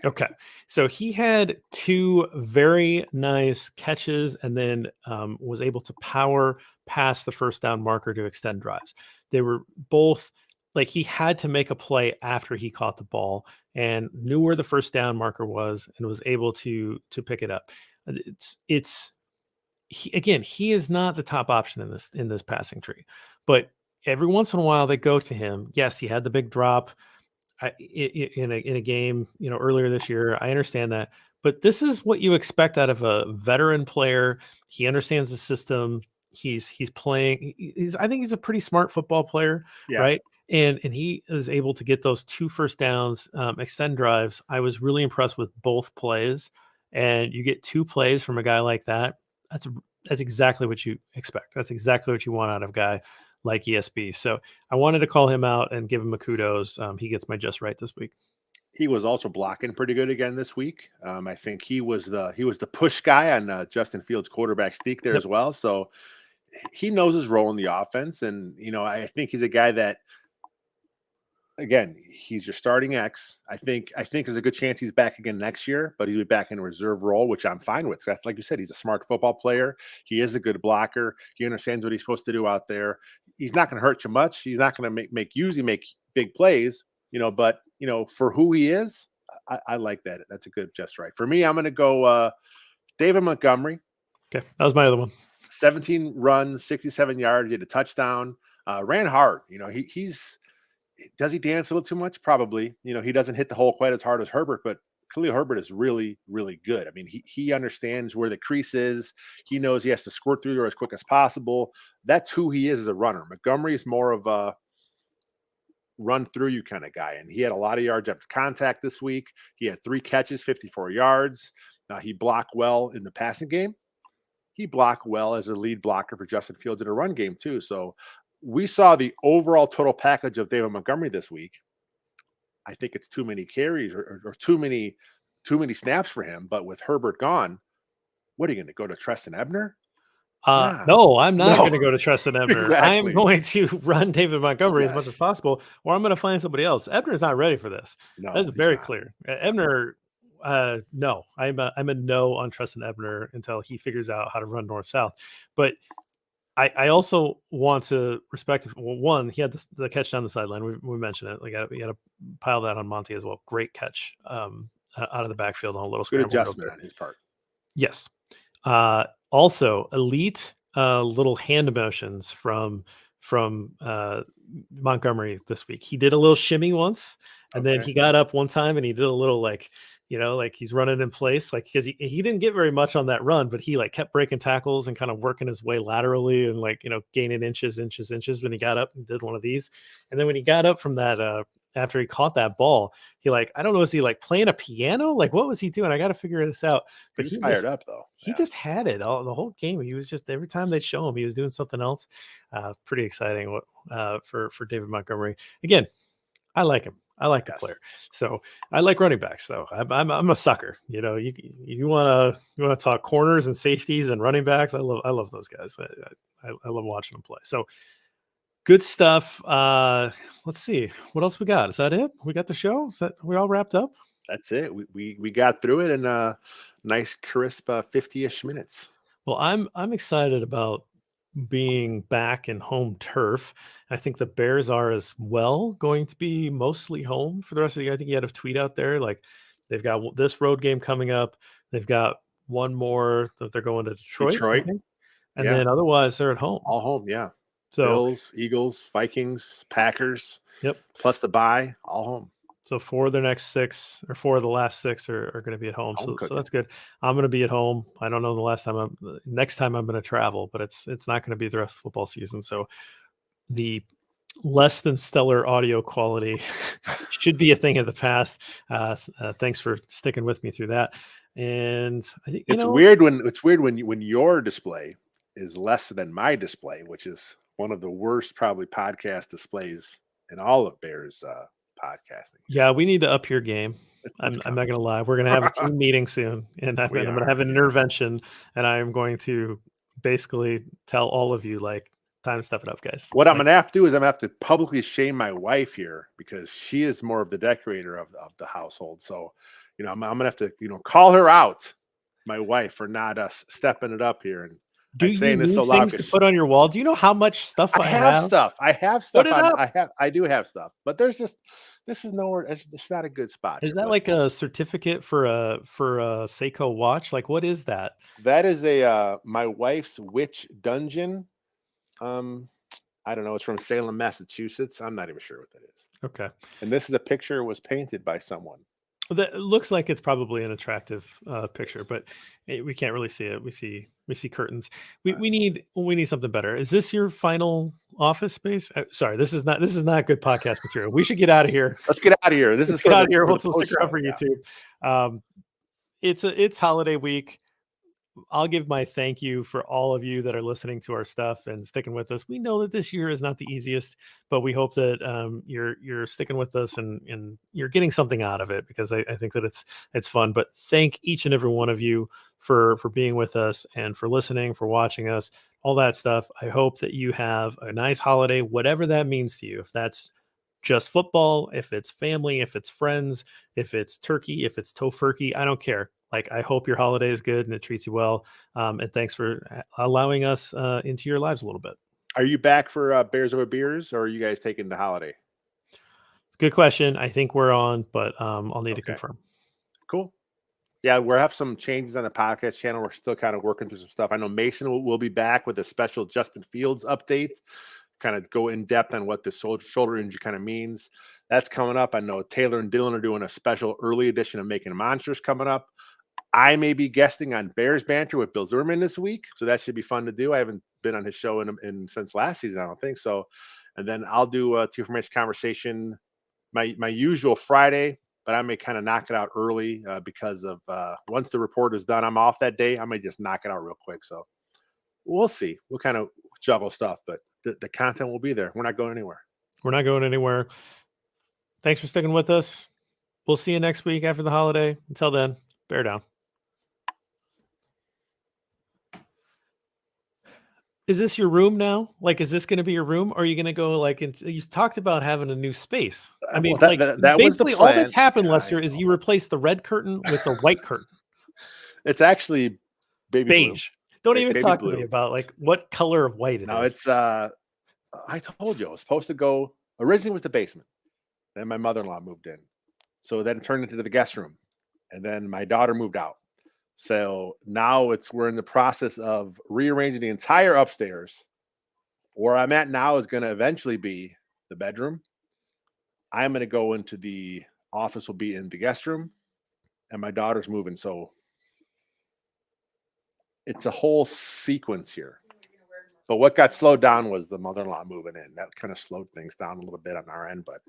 Okay, so he had 2 very nice catches, and then was able to power past the first down marker to extend drives. They were both, like, he had to make a play after he caught the ball and knew where the first down marker was and was able to pick it up. He is not the top option in this passing tree, but every once in a while they go to him. Yes, he had the big drop in a game, earlier this year. I understand that, but this is what you expect out of a veteran player. He understands the system. He's playing. I think he's a pretty smart football player, Yeah. right? And he is able to get those 2 first downs, extend drives. I was really impressed with both plays, and you get 2 plays from a guy like that. That's exactly what you expect. That's exactly what you want out of a guy like ESB. So I wanted to call him out and give him a kudos. He gets my just right this week. He was also blocking pretty good again this week. I think he was the push guy on Justin Fields' quarterback sneak there as well. So he knows his role in the offense, and I think he's a guy that, again, he's your starting X. I think there's a good chance he's back again next year, but he'll be back in a reserve role, which I'm fine with. Like you said, he's a smart football player. He is a good blocker. He understands what he's supposed to do out there. He's not going to hurt you much. He's not going to make big plays, but for who he is, I like that. That's a good just right. For me, I'm going to go David Montgomery. Okay, that was my other one. 17 runs, 67 yards, did a touchdown, ran hard. Does he dance a little too much? Probably. He doesn't hit the hole quite as hard as Herbert, but Khalil Herbert is really, really good. I mean, he understands where the crease is. He knows he has to squirt through there as quick as possible. That's who he is as a runner. Montgomery is more of a run through you kind of guy, and he had a lot of yards after contact this week. He had 3 catches, 54 yards. He blocked well in the passing game. He blocked well as a lead blocker for Justin Fields in a run game too. So we saw the overall total package of David Montgomery this week. I think it's too many carries or too many snaps for him. But with Herbert gone, what are you going to go to Treston Ebner? No, I'm not going to go to Treston Ebner. Exactly. I'm going to run David Montgomery as much as possible, or I'm going to find somebody else. Ebner's not ready for this. No, that's very clear. Ebner, no, I'm a no on Treston Ebner until he figures out how to run north-south. But I also want to respect. Well, one, he had the catch down the sideline. We mentioned it. We got to pile that on Monty as well. Great catch out of the backfield on a little good adjustment on his part. Yes. Also, elite little hand motions from from Montgomery this week. He did a little shimmy once, and then Okay. he got up one time and he did a little like, like he's running in place, like because he didn't get very much on that run, but he like kept breaking tackles and kind of working his way laterally and like gaining inches when he got up and did one of these. And then when he got up from that after he caught that ball, he like, I don't know, is he like playing a piano? Like what was he doing? I got to figure this out. He But was he fired just up though. he just had it all the whole game. He was just every time they'd show him, he was doing something else. Pretty exciting for David Montgomery. Again, I like him. I like the player. So I like running backs though. I'm a sucker. You want to talk corners and safeties and running backs. I love those guys. I love watching them play. So good stuff. Let's see what else we got. Is that it? We got the show. Is that we all wrapped up? That's it. We got through it in a nice crisp 50-ish minutes. Well, I'm excited about being back in home turf. I think the Bears are as well going to be mostly home for the rest of the year. I think you had a tweet out there like they've got this road game coming up. They've got one more that they're going to Detroit, I think. And then otherwise they're at home. All home, yeah. So Bills, Eagles, Vikings, Packers. Yep. Plus the bye, all home. So 4 of the last 6 are going to be at home. So that's good. I'm going to be at home. I don't know next time I'm going to travel, but it's not going to be the rest of the football season. So the less than stellar audio quality should be a thing of the past. Thanks for sticking with me through that. And I think it's weird when your display is less than my display, which is one of the worst probably podcast displays in all of Bears podcasting. Yeah, we need to up your game. I'm not going to lie. We're going to have a team meeting soon, and I'm going to have an intervention, and I'm going to basically tell all of you, like, time to step it up, guys. What I'm going to have to do is I'm going to have to publicly shame my wife here because she is more of the decorator of the household. So, I'm going to have to, call her out, my wife, for not stepping it up here. And do you need things to put on your wall? Do you know how much stuff I have? I have stuff. I do have stuff, but this is nowhere. It's not a good spot. Is that like a certificate for a Seiko watch? Like, what is that? That is a my wife's witch dungeon. I don't know. It's from Salem, Massachusetts. I'm not even sure what that is. Okay. And this is a picture was painted by someone. That looks like it's probably an attractive picture, but we can't really see it. We see curtains. We need something better. Is this your final office space? Sorry, this is not good podcast material. We should get out of here. Let's get out of here. Let's get out of here. We'll stick around for YouTube. It's holiday week. I'll give my thank you for all of you that are listening to our stuff and sticking with us. We know that this year is not the easiest, but we hope that you're sticking with us and you're getting something out of it because I think that it's fun. But thank each and every one of you for being with us and for listening, for watching us, all that stuff. I hope that you have a nice holiday, whatever that means to you. If that's just football, if it's family, if it's friends, if it's turkey, if it's tofurkey, I don't care. Like, I hope your holiday is good and it treats you well. And thanks for allowing us into your lives a little bit. Are you back for Bears Over Beers, or are you guys taking the holiday? Good question. I think we're on, but I'll need to confirm. Cool. Yeah, we'll have some changes on the podcast channel. We're still kind of working through some stuff. I know Mason will be back with a special Justin Fields update, kind of go in depth on what the shoulder injury kind of means. That's coming up. I know Taylor and Dylan are doing a special early edition of Making Monsters coming up. I may be guesting on Bears Banter with Bill Zimmerman this week, so that should be fun to do. I haven't been on his show since last season, I don't think so. And then I'll do a Team Formation Conversation, my usual Friday, but I may kind of knock it out early because of once the report is done, I'm off that day. I may just knock it out real quick. So we'll see. We'll kind of juggle stuff, but the content will be there. We're not going anywhere. We're not going anywhere. Thanks for sticking with us. We'll see you next week after the holiday. Until then, bear down. Is this your room now? Like, is this going to be your room? Or are you going to go like, you talked about having a new space. I mean, well, that was the plan. All that's happened, Lester, is you replaced the red curtain with a white curtain. It's actually beige. Don't even talk to me about like what color of white it is. No, it's, I told you, it was supposed to go, originally was the basement. Then my mother-in-law moved in. So then it turned into the guest room. And then my daughter moved out. So now we're in the process of rearranging the entire upstairs. Where I'm at now is going to eventually be the bedroom. I'm going to go into the office, will be in the guest room, and my daughter's moving. So it's a whole sequence here. But what got slowed down was the mother-in-law moving in. That kind of slowed things down a little bit on our end. But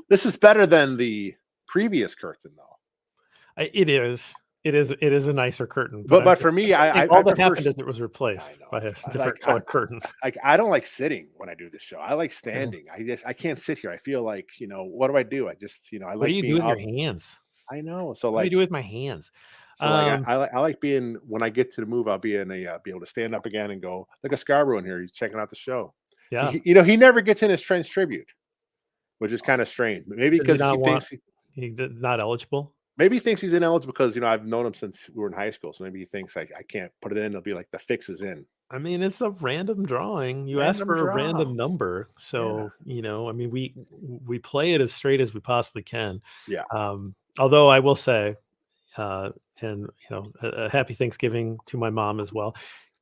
this is better than the previous curtain, though. It is. It is a nicer curtain, But for me, I think I all that prefer. happened is it was I replaced know. by a I different like color curtain. I don't like sitting when I do this show. I like Yeah. standing. I can't sit here. I feel like, what do I do? I just, I What do like you do being with your up. hands? I know. So What do you like do with my hands? so like Um, I like being, when I get to the move, I'll be in a be able to stand up again and go, look at Scarborough in here. He's checking out the show. yeah. He never gets in his Trent's tribute, which is kind of strange. Maybe Does he because not want? Not eligible. maybe he thinks he's ineligible because I've known him since we were in high school. So maybe he thinks I can't put it in. It'll be like the fix is in. I mean, it's a random drawing. You asked Random for a draw. random number, Yeah. so I mean, we play it as straight as we possibly can. Yeah. Although I will say, uh, and a happy Thanksgiving to my mom as well.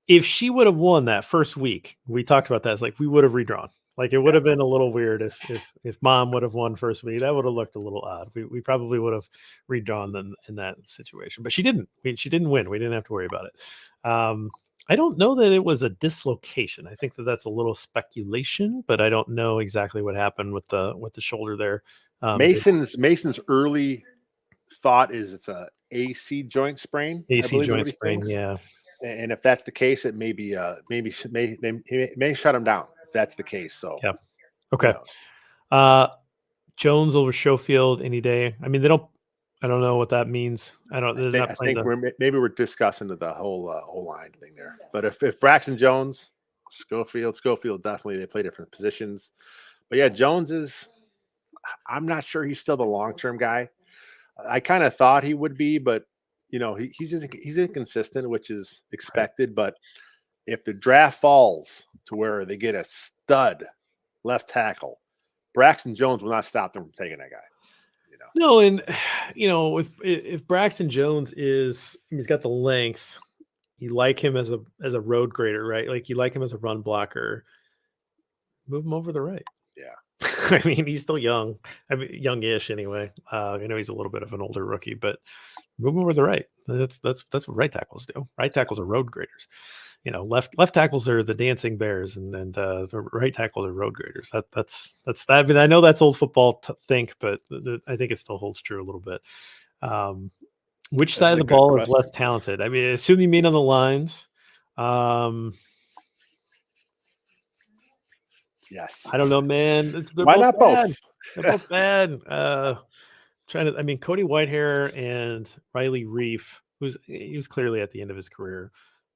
If she would have won that first week, we talked about that. It's like we would have redrawn. Like it would Yeah. have been a little weird if mom would have won first week. That would have looked a little odd. We probably would have redrawn them in that situation, but she didn't. She didn't win. We didn't have to worry about it. I don't know that it was a dislocation. I think that that's a little speculation, but I don't know exactly what happened with the shoulder there. Mason's early thought is it's a AC joint sprain. I AC believe is joint what he sprain. thinks. Yeah. And if that's the case, it may be may shut him down. If that's the case, so Yeah. who Okay. knows? Jones over Schofield any day. I mean, they don't. I don't know what that means. I don't. They're not I playing think the. we're discussing the whole O-line thing there. But if Braxton Jones, Schofield definitely, they play different positions. But yeah, Jones is. I'm not sure he's still the long-term guy. I kind of thought he would be, but he's inconsistent, which is expected. But if the draft falls to where they get a stud left tackle, Braxton Jones will not stop them from taking that guy. No, and if Braxton Jones he's got the length, you like him as a road grader, right? Like you like him as a run blocker. Move him over the right. Yeah. I mean, he's still young. I mean, youngish anyway. I know he's a little bit of an older rookie, but move him over the right. That's what right tackles do. Right tackles are road graders. Left tackles are the dancing bears, and the right tackles are road graders. That's that. I mean, I know that's old football think, but I think it still holds true a little bit. Which side of the ball is less talented? I mean, I assume you mean on the lines. Yes. I don't know, man. Why not both? They're both bad. I mean, Cody Whitehair and Riley Reef, he was clearly at the end of his career,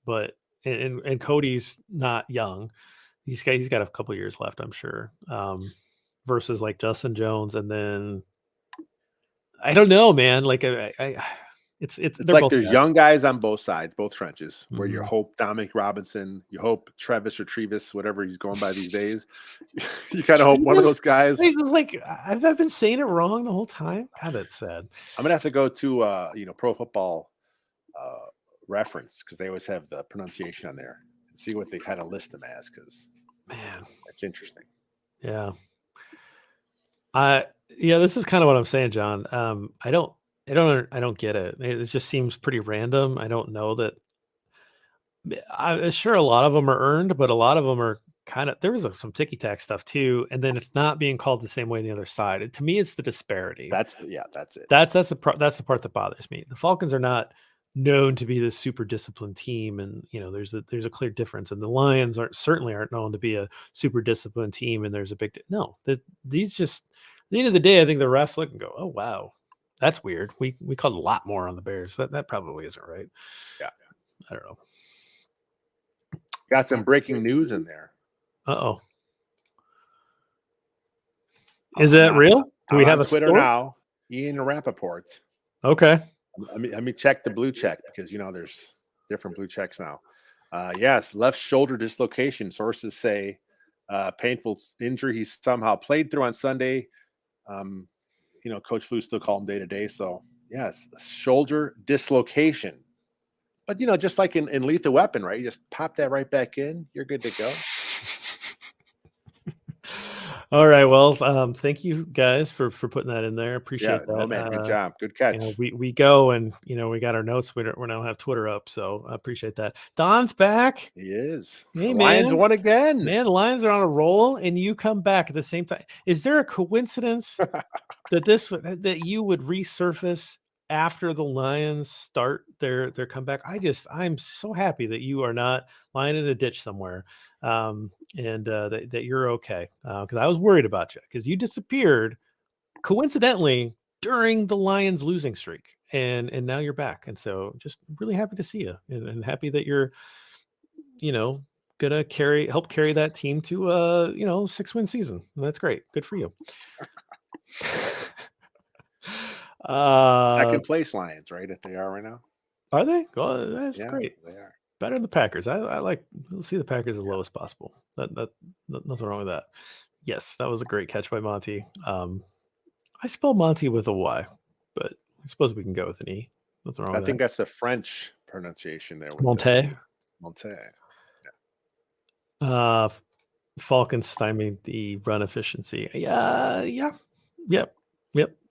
but and Cody's not young. He's got a couple years left, I'm sure. Versus like Justin Jones, and then I don't know, man. Like it's like there's young guys on both sides, both trenches, where you Mhm. hope Dominic Robinson, you hope Trevis or Trevis, whatever he's going by these days. You kind of hope one of those guys. Like I've been saying it wrong the whole time. God, that's sad. I'm gonna have to go to Pro Football Reference, because they always have the pronunciation on there, and see what they kind of list them as, because Man, it's interesting. Yeah. This is kind of what I'm saying, John. I don't get it. It just seems pretty random. I don't know that. I'm sure a lot of them are earned, but a lot of them are there was some ticky tack stuff too, and then it's not being called the same way on the other side. To me, it's the disparity. That's it. That's the part that bothers me. The Falcons are not known to be this super disciplined team, and there's a clear difference. And the Lions certainly aren't known to be a super disciplined team. And there's a big these just at the end of the day, I think the refs look and go, oh wow, that's weird. We called a lot more on the Bears. That probably isn't right. Yeah, I don't know. Got some breaking news in there. Uh-oh. Is that real? Do we have a Twitter source? now? Ian Rappaport. Okay. Let me check the blue check, because there's different blue checks now. Yes, left shoulder dislocation. Sources say painful injury he somehow played through on Sunday. Coach Flew still called him day to day. So yes, shoulder dislocation. But just like in Lethal Weapon, right? You just pop that right back in. You're good to go. All right. Well, thank you guys for putting that in there. Yeah, Appreciate no, that. man, good job. Good catch. We go and we got our notes. We don't have Twitter up, so I appreciate that. Don's back. He is. Hey, The Lions man. won again. Man, the Lions are on a roll, and you come back at the same time. Is there a coincidence that you would resurface after the Lions start their comeback? I'm so happy that you are not lying in a ditch somewhere, and that you're okay. Because I was worried about you because you disappeared coincidentally during the Lions losing streak, and now you're back, and so just really happy to see you, and happy that you're you know gonna help carry that team to a 6-win season. That's great. Good for you. uh Second place Lions, right? If they are right now. are they? Oh, that's Yeah, great. they are. Better than the Packers. I like, let's see the Packers as low as possible. Nothing wrong with that. Yes, that was a great catch by Monty. I spell Monty with a Y, but I suppose we can go with an E. Nothing wrong I with think that. that's the French pronunciation there with the Monte. Monte. Uh, Falcons stymied the run efficiency. Yeah, yep.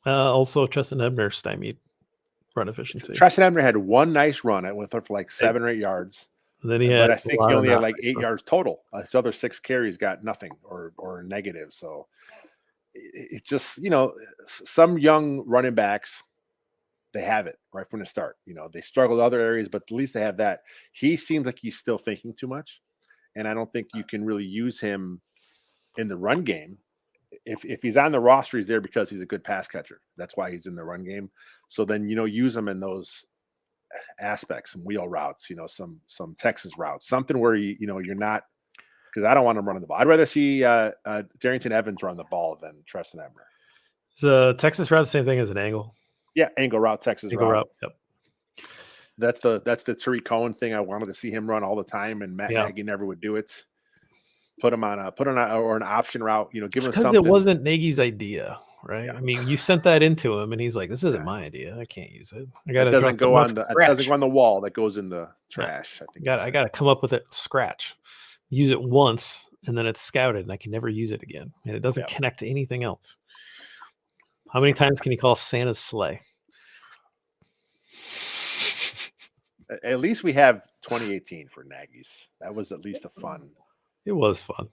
Also, Justin Ebner stymied run efficiency. Treston Ebner had one nice run. It went for like 7 or 8 yards. Then he But had I a think he lot of only had not like nice 8 runs. yards total. His other 6 carries got nothing or negative. So it's just, some young running backs, they have it right from the start. They struggle in other areas, but at least they have that. He seems like he's still thinking too much. And I don't think you can really use him in the run game. If he's on the roster, he's there because he's a good pass catcher. That's why he's in the run game. So then, use him in those aspects, some wheel routes, some Texas routes, something where you're not, because I don't want him running the ball. I'd rather see Darrington Evans run the ball than Treston Ebner. The Texas route the same thing as an angle? Yeah, angle route, Texas Angle route. route. Yep. That's the Tariq Cohen thing. I wanted to see him run all the time, and Matt Yeah. Nagy never would do it. Put him on or an option route. Give him Because something. it wasn't Nagy's idea, right? Yeah. I mean, you sent that into him, and he's like, "This isn't Yeah. my idea. I can't use it. I got That to draw doesn't go something up on from the it scratch. doesn't go on the wall. That goes in the Yeah. trash. I think. I got to come up with it scratch. Use it once, and then it's scouted, and I can never use it again. And it doesn't connect to anything else. How many times can you call Santa's sleigh? At least we have 2018 for Nagy's. That was at least a fun. It was fun.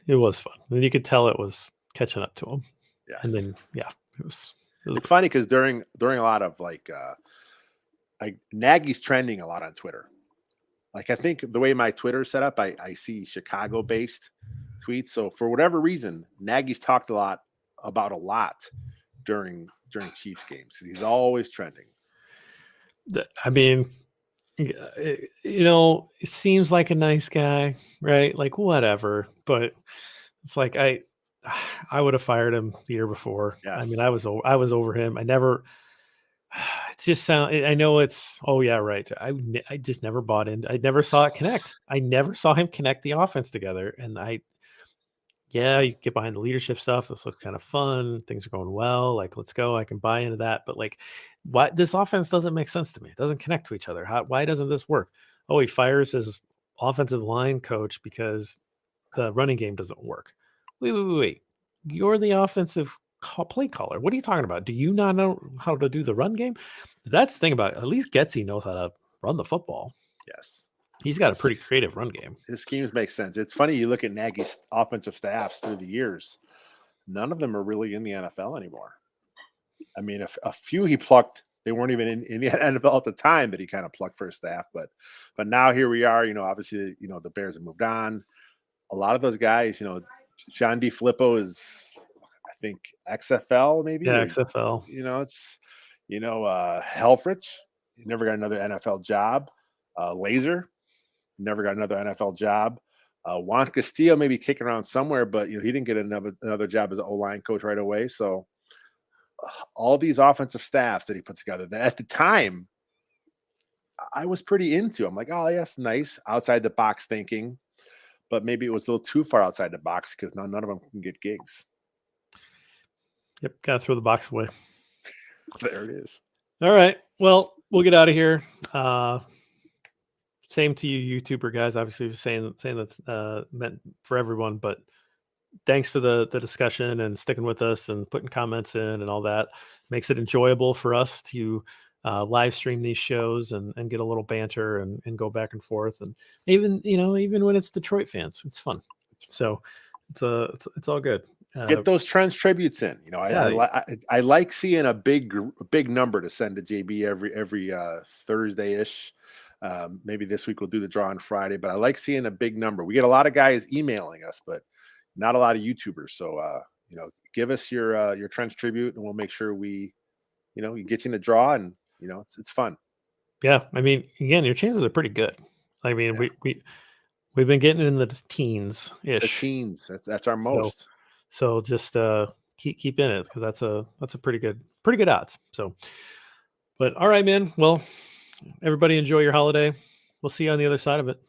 It was fun. And you could tell it was catching up to him. Yeah. And then it was It's funny because during a lot of like Nagy's trending a lot on Twitter. Like, I think the way my Twitter is set up, I see Chicago-based tweets. So for whatever reason, Nagy's talked about a lot during Chiefs games. He's always trending. I mean, it seems like a nice guy, right? Like, whatever. But it's like I would have fired him the year before. Yes. I mean, I was over him. I never. It's just I know it's. Oh yeah, right. I just never bought in. I never saw it connect. I never saw him connect the offense together. And you get behind the leadership stuff. This looks kind of fun. Things are going well. Like, let's go. I can buy into that. But like, what, this offense doesn't make sense to me. It doesn't connect to each other. Why doesn't this work? Oh, he fires his offensive line coach because the running game doesn't work. Wait. You're the offensive play caller. What are you talking about? Do you not know how to do the run game? That's the thing about it. At least Getsy knows how to run the football. Yes. He's got a pretty creative run game. His schemes make sense. It's funny, you look at Nagy's offensive staffs through the years, none of them are really in the NFL anymore. I mean, a few he plucked, they weren't even in the NFL at the time that he kind of plucked for his staff. But now here we are, obviously, the Bears have moved on. A lot of those guys, John D. Filippo is, I think, XFL maybe. Yeah, XFL. It's, Helfrich, he never got another NFL job. Laser, never got another NFL job. Juan Castillo maybe kicking around somewhere, but he didn't get another job as an O-line coach right away. So all these offensive staffs that he put together, that at the time I was pretty into. I'm like, oh yes, nice, outside the box thinking, but maybe it was a little too far outside the box because now none of them can get gigs. Yep, gotta throw the box away. There it is. All right, well, we'll get out of here. Same to you, YouTuber guys. Obviously, saying that's meant for everyone, but thanks for the discussion and sticking with us and putting comments in and all that. Makes it enjoyable for us to live stream these shows and get a little banter and go back and forth. And even, even when it's Detroit fans, it's fun. So it's all good. Get those Trends tributes in. I like seeing a big number to send to JB every Thursday ish. Maybe this week we'll do the draw on Friday, but I like seeing a big number. We get a lot of guys emailing us, but not a lot of YouTubers. So give us your Trends tribute, and we'll make sure we get you in the draw, and it's fun. Yeah, I mean, again, your chances are pretty good. I mean, we've been getting in the teens ish. The teens, that's our most. So just keep in it, because that's a pretty good odds. So, but all right, man. Well, everybody enjoy your holiday. We'll see you on the other side of it.